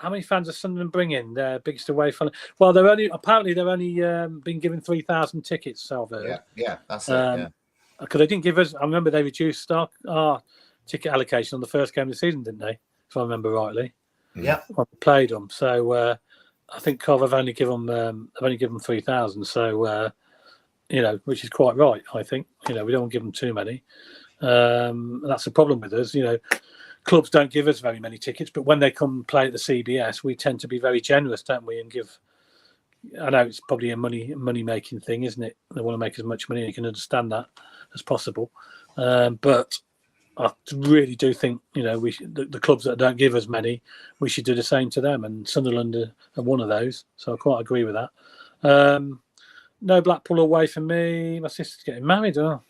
many fans are Sunderland bringing? Their biggest away fan? Well, they're only been given 3,000 tickets, Salvo. Yeah, that's it. Because they didn't give us. I remember they reduced our ticket allocation on the first game of the season, didn't they? If I remember rightly. Yeah, when we played them. So I think Cov have only given them 3,000. So which is quite right. I think we don't want to give them too many. That's the problem with us. Clubs don't give us very many tickets, but when they come play at the CBS, we tend to be very generous, don't we? And give. I know it's probably a money making thing, isn't it? They want to make as much money. You can understand that as possible, but I really do think the clubs that don't give us many, we should do the same to them. And Sunderland are one of those, so I quite agree with that. No Blackpool away for me. My sister's getting married. Oh,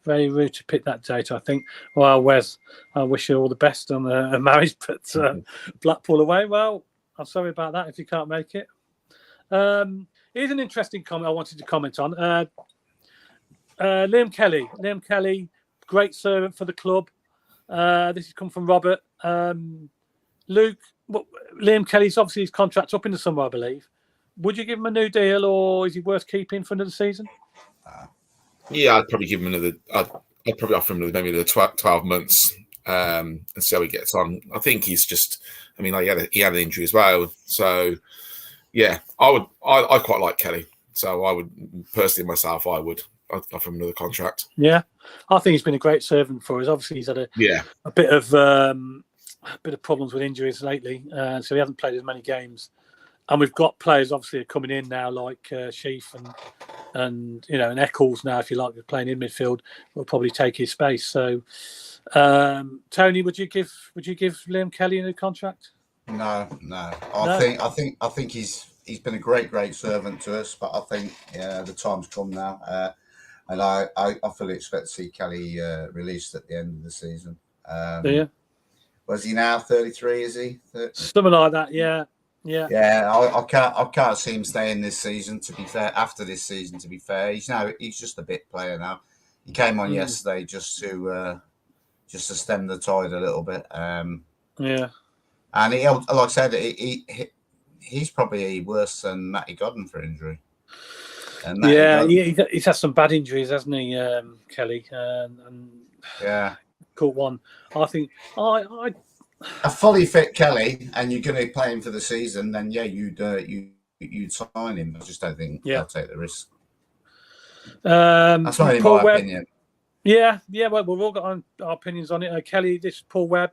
Very rude to pick that date, I think. Well, Wes, I wish you all the best on the marriage, but Blackpool away. Well, I'm sorry about that if you can't make it. Here's an interesting comment I wanted to comment on. Liam Kelly. Liam Kelly, great servant for the club. This has come from Robert. Luke, Liam Kelly's obviously his contract's up in the summer, I believe. Would you give him a new deal, or is he worth keeping for another season? Yeah, I'd probably give him another. I'd probably offer him maybe the 12 months and see how he gets on. I think he's just. I mean, he had an injury as well, so yeah, I quite like Kelly, so I would personally myself, I'd offer him another contract. Yeah, I think he's been a great servant for us. Obviously, he's had a bit of problems with injuries lately, so he hasn't played as many games. And we've got players obviously coming in now, like Sheaf and and Eccles now, if you like, playing in midfield, will probably take his space. So, Tony, would you give Liam Kelly a new contract? No. I think he's been a great servant to us, but I think the time's come now, and I fully expect to see Kelly released at the end of the season. Was he now 33? Is he? Something like that, yeah. I can't see him staying this season. To be fair, after this season, to be fair, he's just a bit player now. He came on yesterday just to stem the tide a little bit. And he, like I said, he's probably worse than Matty Godden for injury. He's had some bad injuries, hasn't he, Kelly? Caught one. I think a fully fit Kelly, and you're going to play him for the season, then you'd sign him. I just don't think they'll take the risk. That's only my opinion. Yeah. Well, we've all got our opinions on it. Kelly, this is Paul Webb.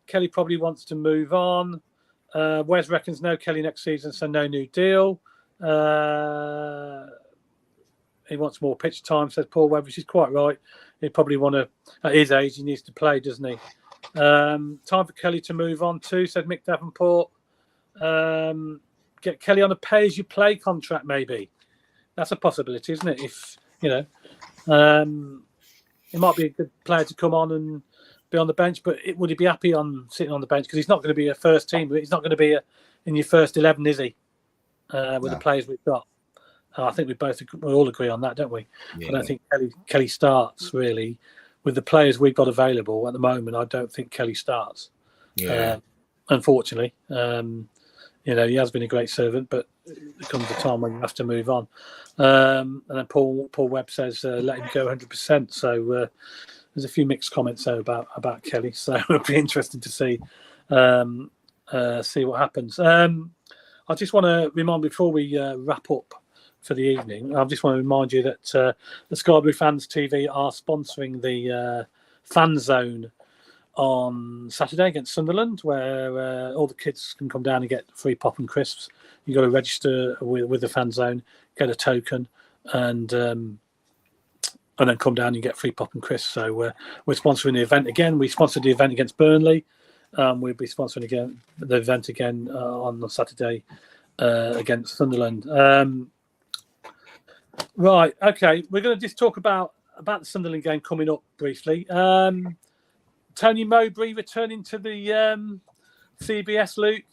Kelly probably wants to move on. Wes reckons no Kelly next season, so no new deal. He wants more pitch time, says Paul Webb, which is quite right. He'd probably want to, at his age, he needs to play, doesn't he? Time for Kelly to move on too, said Mick Davenport. Get Kelly on a pay-as-you-play contract, maybe. That's a possibility, isn't it? If, he might be a good player to come on and be on the bench, but would he be happy on sitting on the bench? Because he's not going to be a first team. He's not going to be in your first 11, is he? With the players we've got. I think we all agree on that, don't we? Yeah. I don't think Kelly starts, really. With the players we've got available at the moment, I don't think Kelly starts. Yeah. Unfortunately. He has been a great servant, but there comes a time when you have to move on. And then Paul Webb says, let him go 100%. So there's a few mixed comments there about Kelly. So it'll be interesting to see what happens. I just want to remind, before we wrap up for the evening, I just want to remind you that the Sky Blue Fans TV are sponsoring the Fan Zone on Saturday against Sunderland, where all the kids can come down and get free pop and crisps. You've got to register with the Fan Zone, get a token, and then come down and get free pop and crisps. So we're sponsoring the event again. We sponsored the event against Burnley. We'll be sponsoring the event again on Saturday against Sunderland. Right, okay. We're going to just talk about the Sunderland game coming up briefly. Tony Mowbray returning to the CBS, Luke.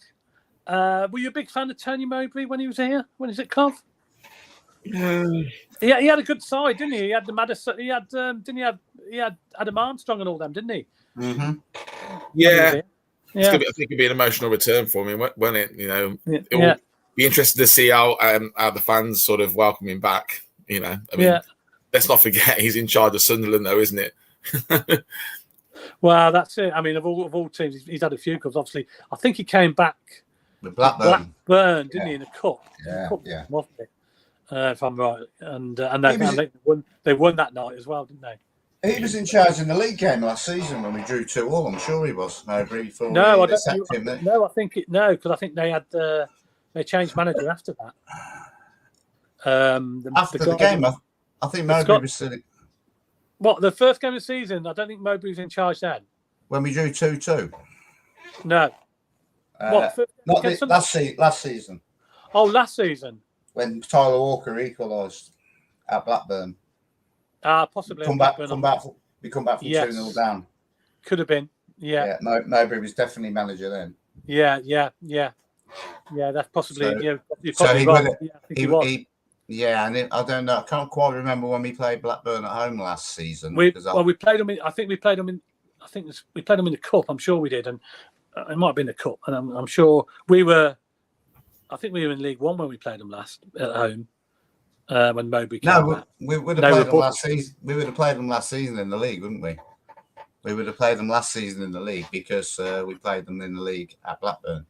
Were you a big fan of Tony Mowbray when he was here? When he was at Cov? He had a good side, didn't he? He had the Madison. He had Adam Armstrong and all them, didn't he? Mm-hmm. Yeah. I think it'd be an emotional return for me, won't it? It will be interesting to see how the fans sort of welcome him back. Let's not forget he's in charge of Sunderland, though, isn't it? Well, that's it. I mean, of all teams, he's had a few cups. Obviously, I think he came back with Blackburn, didn't he, in a cup? Yeah. Wasn't it? If I'm right, and they won that night as well, didn't they? He was in charge in the league game last season when we drew 2-2. I'm sure he was. Mowbray. No, because I think they had they changed manager after that. After the game, I think Mowbray was still. What, the first game of the season? I don't think Mowbray was in charge then. When we drew 2-2. No. Last season. Oh, last season. When Tyler Walker equalised at Blackburn. Possibly. Come back from 2-0 down. Could have been. Yeah. Yeah. Mowbray was definitely manager then. Yeah. That's possibly. So, you're so probably he right. would. Yeah, I think he was. And I don't know. I can't quite remember when we played Blackburn at home last season. We played them in. I think we played them in. We played them in the cup. I'm sure we did, and it might have been the cup. And I'm sure we were. I think we were in League One when we played them last at home. When Mowbray came back. We would have played them last season. We would have played them last season in the league, wouldn't we? We would have played them last season in the league because we played them in the league at Blackburn.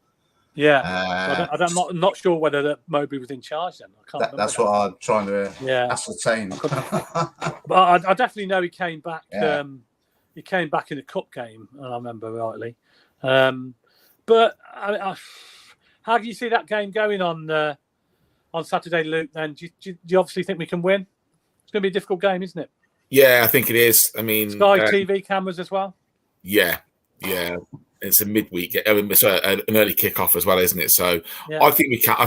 Yeah, I'm not sure whether Mowbray was in charge then. I can't remember. That's what I'm trying to ascertain. But I definitely know he came back. Yeah. He came back in a cup game, and I remember rightly. But how do you see that game going on Saturday, Luke? Then do you obviously think we can win? It's going to be a difficult game, isn't it? Yeah, I think it is. I mean, Sky TV cameras as well. Yeah. It's a midweek. I mean, it's an early kickoff as well, isn't it? So yeah. I think we can. I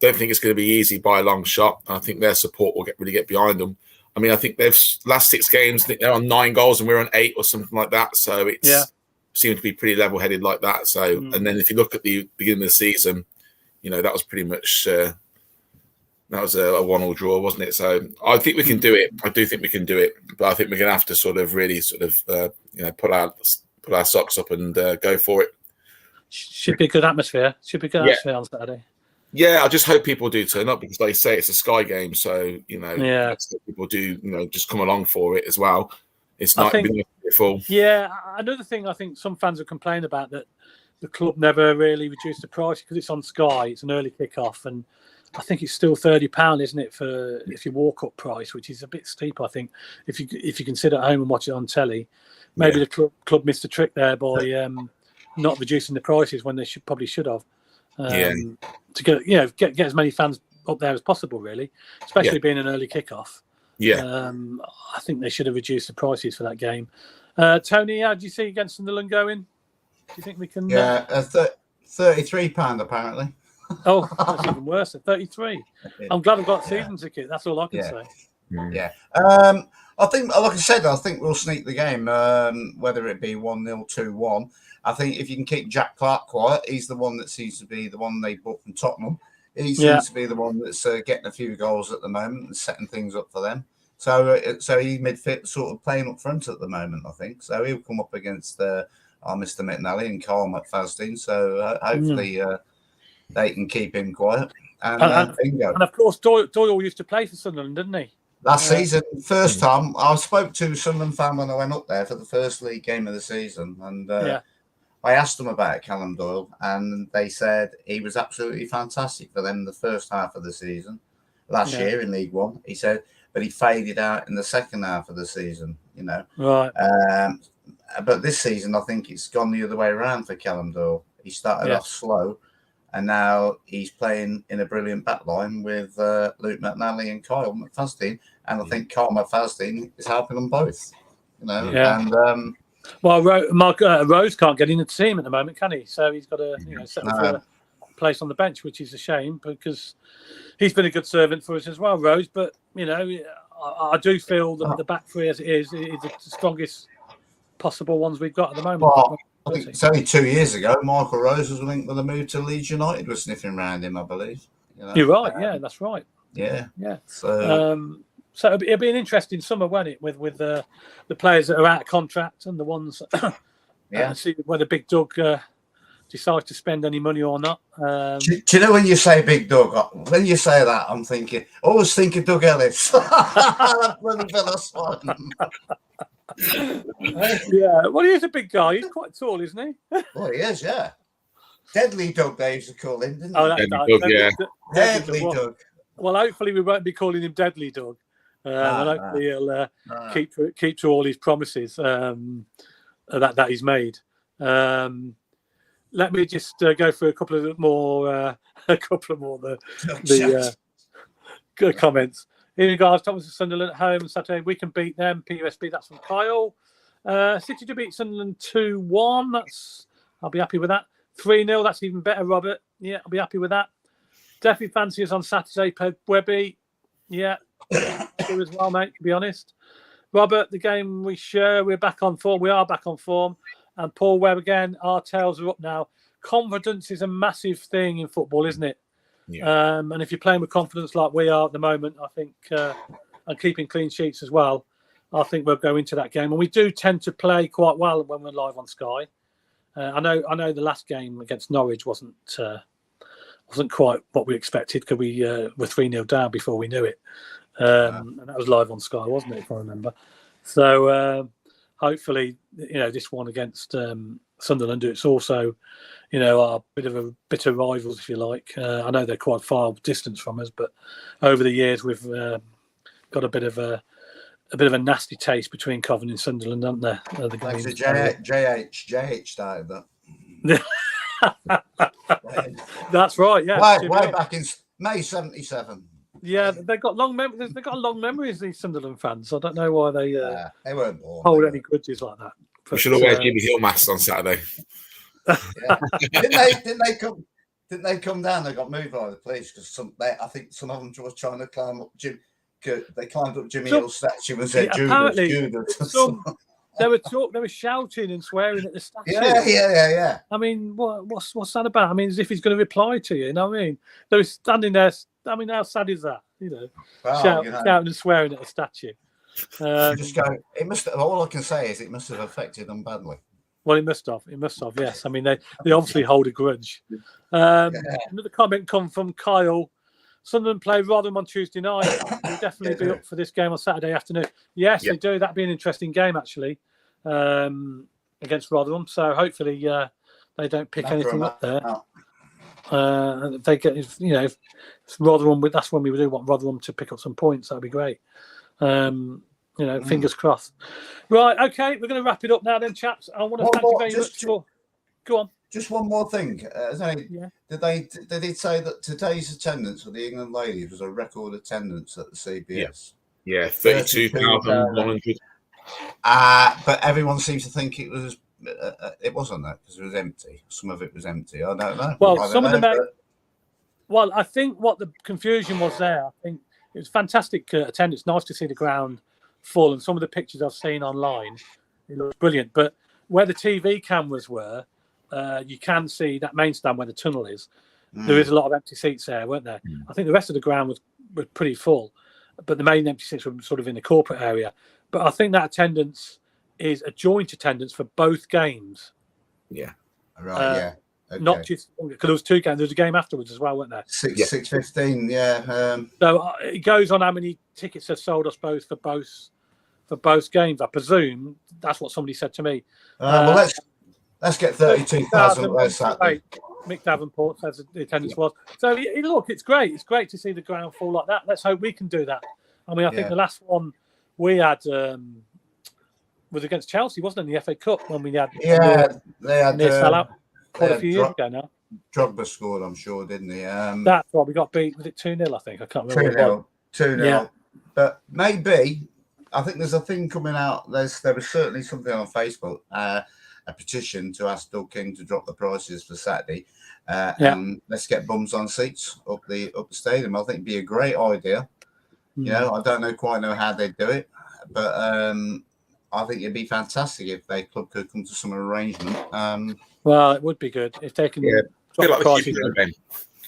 don't think it's going to be easy by a long shot. I think their support will really get behind them. I mean, I think they've last 6 games. I think they're on 9 goals and we're on 8 or something like that. So it's seemed to be pretty level-headed like that. So and then if you look at the beginning of the season, that was pretty much. That was a 1-1 draw, wasn't it? So I think we can do it. I do think we can do it, but I think we're going to have to really put our socks up and go for it. Should be a good atmosphere. Atmosphere on Saturday. Yeah, I just hope people do turn up because they say it's a Sky game, so people do just come along for it as well. It's not full. Yeah, another thing I think some fans have complained about that the club never really reduced the price because it's on Sky. It's an early kick-off and. I think it's still £30, isn't it, for if you walk up price, which is a bit steep. I think if you can sit at home and watch it on telly, maybe the club missed a trick there by not reducing the prices when they probably should have. To get as many fans up there as possible, really, especially being an early kickoff. Yeah, I think they should have reduced the prices for that game. Tony, how do you see against Sunderland going? Do you think we can? Yeah, £33 apparently. Oh, that's even worse. 33. I'm glad I've got a season ticket. That's all I can say. Yeah. I think, like I said, we'll sneak the game, whether it be 1-0, 2-1. I think if you can keep Jack Clark quiet, he's the one that seems to be the one they bought from Tottenham. He seems to be the one that's getting a few goals at the moment and setting things up for them. So he's midfield, sort of playing up front at the moment, I think. So he'll come up against Mr. McNally and Carl McFadden. So hopefully... they can keep him quiet. And bingo. And of course, Doyle used to play for Sunderland, didn't he? Last season, first time, I spoke to a Sunderland fan when I went up there for the first league game of the season. And I asked them about Callum Doyle, and they said he was absolutely fantastic for them the first half of the season. Last year in League One, he said, but he faded out in the second half of the season, Right. But this season, I think it's gone the other way around for Callum Doyle. He started off slow. And now he's playing in a brilliant backline with Luke McNally and Kyle McFadden. And I think Kyle McFadden is helping them both. And Rose can't get in the team at the moment, can he? So he's got to settle for a place on the bench, which is a shame because he's been a good servant for us as well, Rose. But I do feel that the back three as it is the strongest possible ones we've got at the moment. Well, I think it's only 2 years ago, Michael Rose was linked with a move to Leeds United. Was sniffing around him, I believe. You're right. Yeah, that's right. Yeah. So it'll be an interesting summer, won't it? With the players that are out of contract and the ones. See whether Big Doug decides to spend any money or not. Do you know when you say Big Doug? When you say that, I'm thinking. Always think of Doug Ellis. That bloody fella's fun. Well, he is a big guy. He's quite tall, isn't he? Well, he is, yeah. Deadly Doug, they used to call him, didn't they? Deadly Doug. Well, hopefully we won't be calling him Deadly Doug. And hopefully he'll keep to all his promises that he's made. Let me just go through a couple more the comments. In regards, Thomas and Sunderland at home Saturday, we can beat them. PUSB, that's from Kyle. City to beat Sunderland 2-1. I'll be happy with that. 3-0, that's even better, Robert. Yeah, I'll be happy with that. Definitely fancy us on Saturday, Webby. Yeah, do as well, mate, to be honest. Robert, the game we share, we're back on form. We are back on form. And Paul Webb again, our tails are up now. Confidence is a massive thing in football, isn't it? Yeah. And if you're playing with confidence like we are at the moment, I think, and keeping clean sheets as well, I think we'll go into that game. And we do tend to play quite well when we're live on Sky. I know the last game against Norwich wasn't quite what we expected because we were 3-0 down before we knew it. And that was live on Sky, wasn't it, if I remember? So hopefully, this one against Sunderland, it's also, our bitter rivals, if you like. I know they're quite far distance from us, but over the years we've got a bit of a nasty taste between Coventry and Sunderland, haven't there? Thanks to JH started that. That's right. Yeah, way back in May '77. Yeah, they've got long memories. They've got long memories, these Sunderland fans. I don't know why they weren't born, hold any grudges like that. But, we should all wear Jimmy Hill masks on Saturday. Yeah. Didn't they come down? They got moved by the police because I think some of them was trying to climb up they climbed up Jimmy Hill's statue and said Judas. They were shouting and swearing at the statue. Yeah. I mean, what's that about? I mean, as if he's going to reply to you. You know what I mean? They were standing there. I mean, how sad is that? Shouting and swearing at a statue. Just go. It must. All I can say is it must have affected them badly. Well, it must have. Yes. I mean, they obviously hold a grudge. Another comment come from Kyle. Sunderland play Rotherham on Tuesday night. We'll definitely be up for this game on Saturday afternoon. Yes, they do. That'd be an interesting game actually against Rotherham. So hopefully they don't pick anything up there. If they get, if Rotherham, that's when we do want Rotherham to pick up some points. That'd be great. Fingers crossed. Right, okay, we're going to wrap it up now then, chaps. I want to thank you very much for... Go on. Just one more thing. Did they say that today's attendance for the England ladies was a record attendance at the CBS? Yeah, 32,100. But everyone seems to think it was. It wasn't that because it was empty. Some of it was empty. I don't know. Well, Well, I think what the confusion was there. I think it was fantastic attendance. Nice to see the ground full, and some of the pictures I've seen online, it looks brilliant. But where the TV cameras were, you can see that main stand where the tunnel is. There is a lot of empty seats there, weren't there? I think the rest of the ground was pretty full, but the main empty seats were sort of in the corporate area. But I think that attendance is a joint attendance for both games. Yeah. Right, okay. Not just because there was two games. There was a game afterwards as well, weren't there? 6:15. Yeah. So it goes on how many tickets have sold, I suppose, for both games. I presume that's what somebody said to me. Well, let's get 32,000 there Saturday. Mick Davenport says the attendance was. So look, it's great. It's great to see the ground full like that. Let's hope we can do that. I mean, I think the last one we had was against Chelsea, wasn't it, in the FA Cup when we had they had sell out quite a few years ago now. Drogba scored, I'm sure, didn't he? That's why we got beat. Was it 2-0? I think I can't remember. 2-0. Yeah. But maybe I think there's a thing coming out. There was certainly something on Facebook, a petition to ask Doug King to drop the prices for Saturday. And let's get bums on seats up the stadium. I think it'd be a great idea. I don't quite know how they'd do it, but I think it'd be fantastic if their club could come to some arrangement. Well, it would be good if they can. Yeah, like the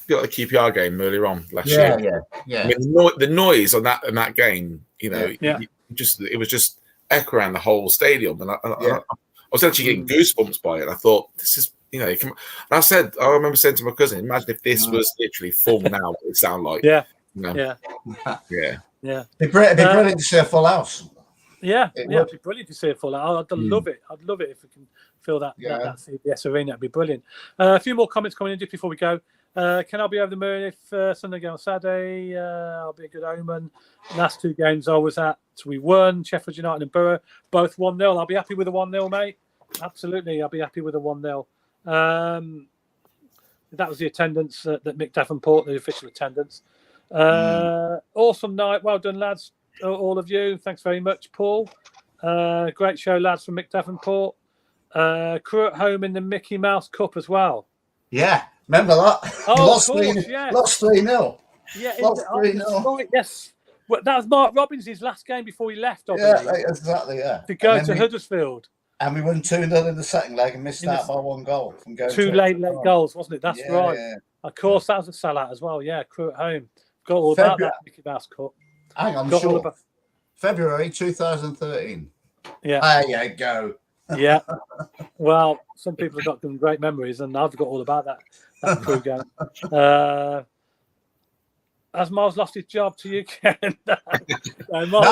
QPR game earlier on last year. Yeah. I mean, the noise on that game, it was just echo around the whole stadium, and I was actually getting goosebumps by it. I thought, this is, and I remember saying to my cousin, imagine if this was literally full now, it sound like. Yeah. It'd be brilliant to see a full house. It'd be brilliant to see a full house. I'd love it. I'd love it if we can fill that CBS arena. It'd be brilliant. A few more comments coming in just before we go. Can I be over the moon if Sunday game on Saturday? I'll be a good omen. Last two games I was at, we won. Sheffield United and Borough, both 1-0. I'll be happy with a 1-0, mate. Absolutely, I'll be happy with a 1-0. That was the attendance that Mick Davenport, the official attendance. Awesome night. Well done, lads. All of you. Thanks very much, Paul. Great show, lads, from Mick Davenport. Crew at home in the Mickey Mouse Cup as well. Yeah, remember that? Oh, lost of course, 3-0. Yeah, lost 3-0. Right, yes. Well, that was Mark Robbins' last game before he left, I believe. Yeah, exactly, yeah. To go to Huddersfield. And we won 2-0 in the second leg and missed out by 1 goal from going two late goals, wasn't it? That's right. Yeah. Of course, that was a sellout as well. Yeah, Crew at home. Got all about that Mickey Mouse Cup. Hang on, sure. February 2013. Yeah. There you go. Yeah. Well, some people have got some great memories, and I've got all about that Crew game. Has Miles lost his job to you, Ken? No,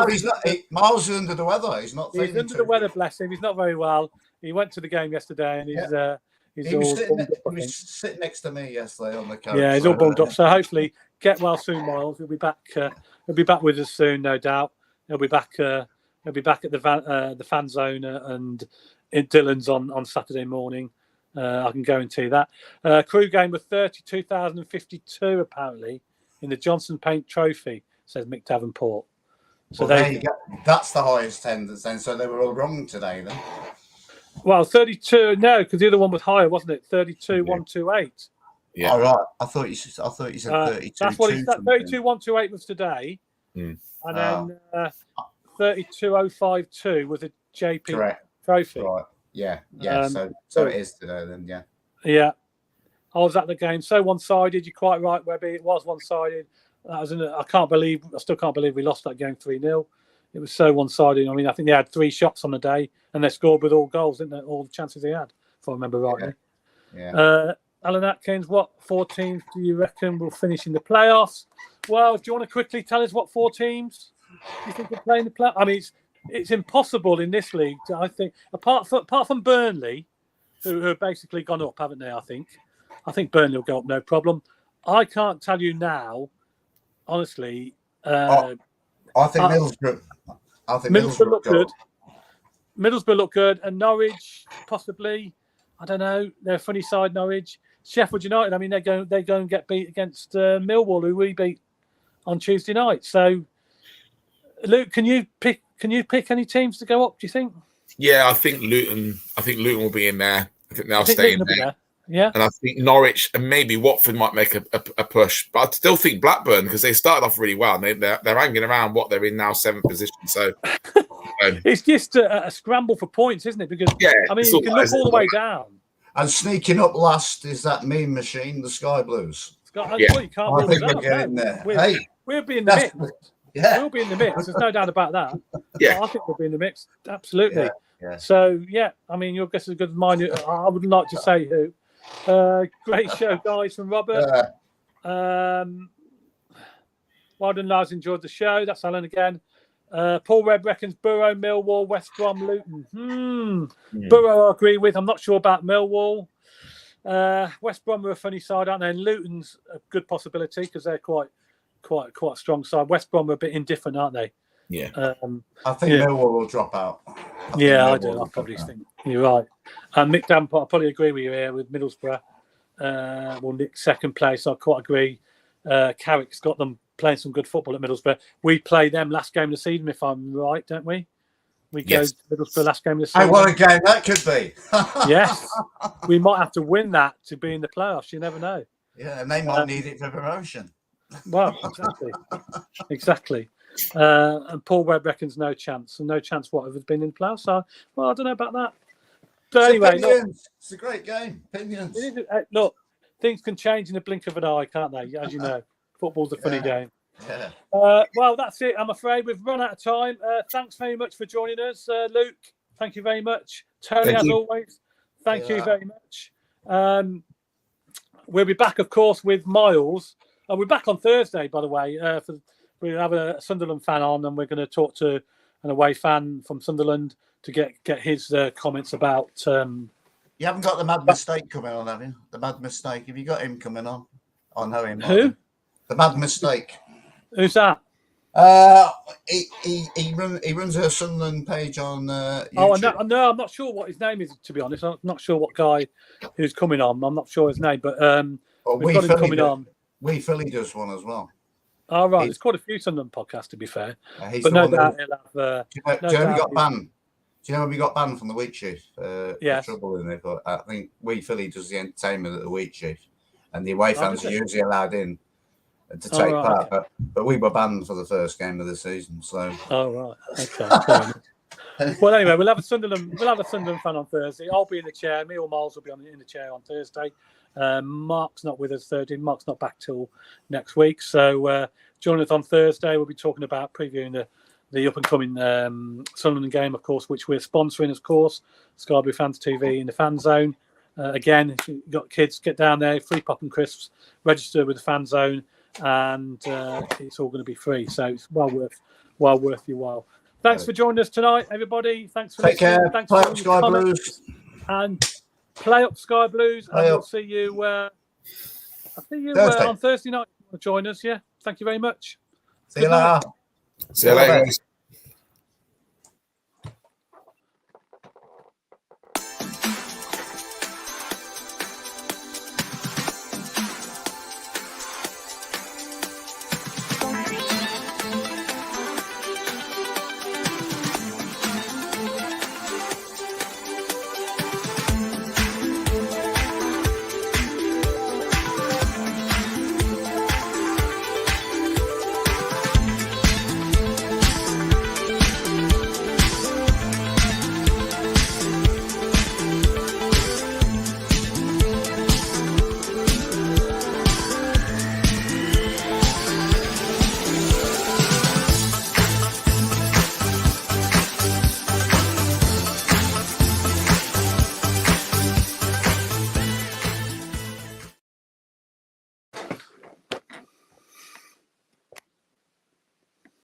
he's not. Miles is under the weather. He's not. He's under the weather, bless him. He's not very well. He went to the game yesterday, and he was sitting next to me yesterday on the couch. Yeah, he's all bummed up. So hopefully, get well soon, Miles. He'll be back. He'll be back with us soon, no doubt. He'll be back. He'll be back at the fan zone and in Dillon's on Saturday morning. I can guarantee that. Crew game was 32,052 apparently in the Johnson Paint Trophy, says Mick Davenport. So there you go. That's the highest attendance then. So they were all wrong today then. Well, 32. No, because the other one was higher, wasn't it? 32,128. Yeah. All right. I thought you said 32. That's what he said. 32,128 was today, and then 32,052 was a JP Trophy. Right. Yeah. Yeah. So it is today then. Yeah. Yeah. I was at the game. So one-sided. You're quite right, Webby. It was one-sided. I still can't believe we lost that game 3-0. It was so one-sided. I mean, I think they had 3 shots on the day, and they scored with all goals, didn't they? All the chances they had, if I remember rightly. Yeah. Alan Atkins, what 4 teams do you reckon will finish in the playoffs? Well, do you want to quickly tell us what 4 teams you think will play in the playoffs? I mean, it's impossible in this league. I think apart from Burnley, who have basically gone up, haven't they? I think Burnley will go up, no problem. I can't tell you now, honestly. I think Middlesbrough. Middlesbrough look good. Middlesbrough look good, and Norwich possibly. I don't know. They're a funny side, Norwich. Sheffield United. I mean, they go and get beat against Millwall, who we beat on Tuesday night. So, Luke, can you pick any teams to go up? Do you think? Yeah, I think Luton will be in there. I think they'll stay in there. Yeah, and I think Norwich and maybe Watford might make a push, but I still think Blackburn, because they started off really well. And they're hanging around. They're in now 7th position. So it's just a scramble for points, isn't it? Because I mean, you can look all the way down. And sneaking up last is that mean machine, the Sky Blues. You can't I think we're getting there. We'll be in the mix. Yeah. We'll be in the mix. There's no doubt about that. Yeah, I think we'll be in the mix. Absolutely. Yeah. So I mean, your guess is as good as mine. I wouldn't like to say who. Great show, guys, from Robert. Well done, lads. Enjoyed the show. That's Alan again. Paul Webb reckons Borough, Millwall, West Brom, Luton. Borough I agree with. I'm not sure about Millwall. West Brom are a funny side, aren't they? And Luton's a good possibility because they're quite a strong side. West Brom are a bit indifferent, aren't they? Yeah. I think Millwall will drop out. I do. I probably think you're right. And Mick Davenport, I probably agree with you here with Middlesbrough. Will nick second place. I quite agree. Carrick's got them playing some good football at Middlesbrough. We play them last game of the season, if I'm right, don't we? We go to Middlesbrough last game of the season. Hey, what a game that could be. Yes. We might have to win that to be in the playoffs. You never know. Yeah, and they might need it for promotion. Well, exactly. And Paul Webb reckons no chance. And no chance what has been in the playoffs. So, well, I don't know about that. So anyway, it's a great game. Opinions. Look, things can change in the blink of an eye, can't they? As you know, football's a funny game. Yeah. Well, that's it. I'm afraid we've run out of time. Thanks very much for joining us, Luke. Thank you very much, Tony. As always, thank you very much. We'll be back, of course, with Miles. We're back on Thursday, by the way. We'll have a Sunderland fan on, and we're going to talk to an away fan from Sunderland to get his comments about. You haven't got the Mad Mistake coming on, have you? The Mad Mistake. Have you got him coming on? I know him. Who? The Mad Mistake. Who's that? He runs a Sunderland page on YouTube. Oh, no, I'm not sure what his name is, to be honest. I'm not sure what guy who's coming on. I'm not sure his name, but we've got him coming on. Wee Philly does one as well. Oh, right. There's quite a few Sunderland podcasts, to be fair. But no doubt he'll have... Do you know he got banned? Do you know we got banned from the Wheat Chief? Yes. For trouble in it, but I think Wee Philly does the entertainment at the Wheat Chief, and the away fans are usually allowed in. to take part. Okay. But we were banned for the first game of the season. So. Oh right. Okay. Well, anyway, we'll have a Sunderland fan on Thursday. I'll be in the chair. Me or Miles will be in the chair on Thursday. Mark's not with us Thursday. Mark's not back till next week. So join us on Thursday. We'll be talking about previewing the up and coming Sunderland game, of course, which we're sponsoring, of course. Sky Blue Fans TV in the fan zone. Again, if you've got kids, get down there, free pop and crisps, register with the fan zone, and it's all going to be free. So it's well worth your while. Thanks for joining us tonight, everybody. Thanks for listening. Care. Thanks play for up Sky Blues. And play up Sky Blues. And we'll see you. I'll see you on Thursday night. Join us. Yeah. Thank you very much. See you later. See you later.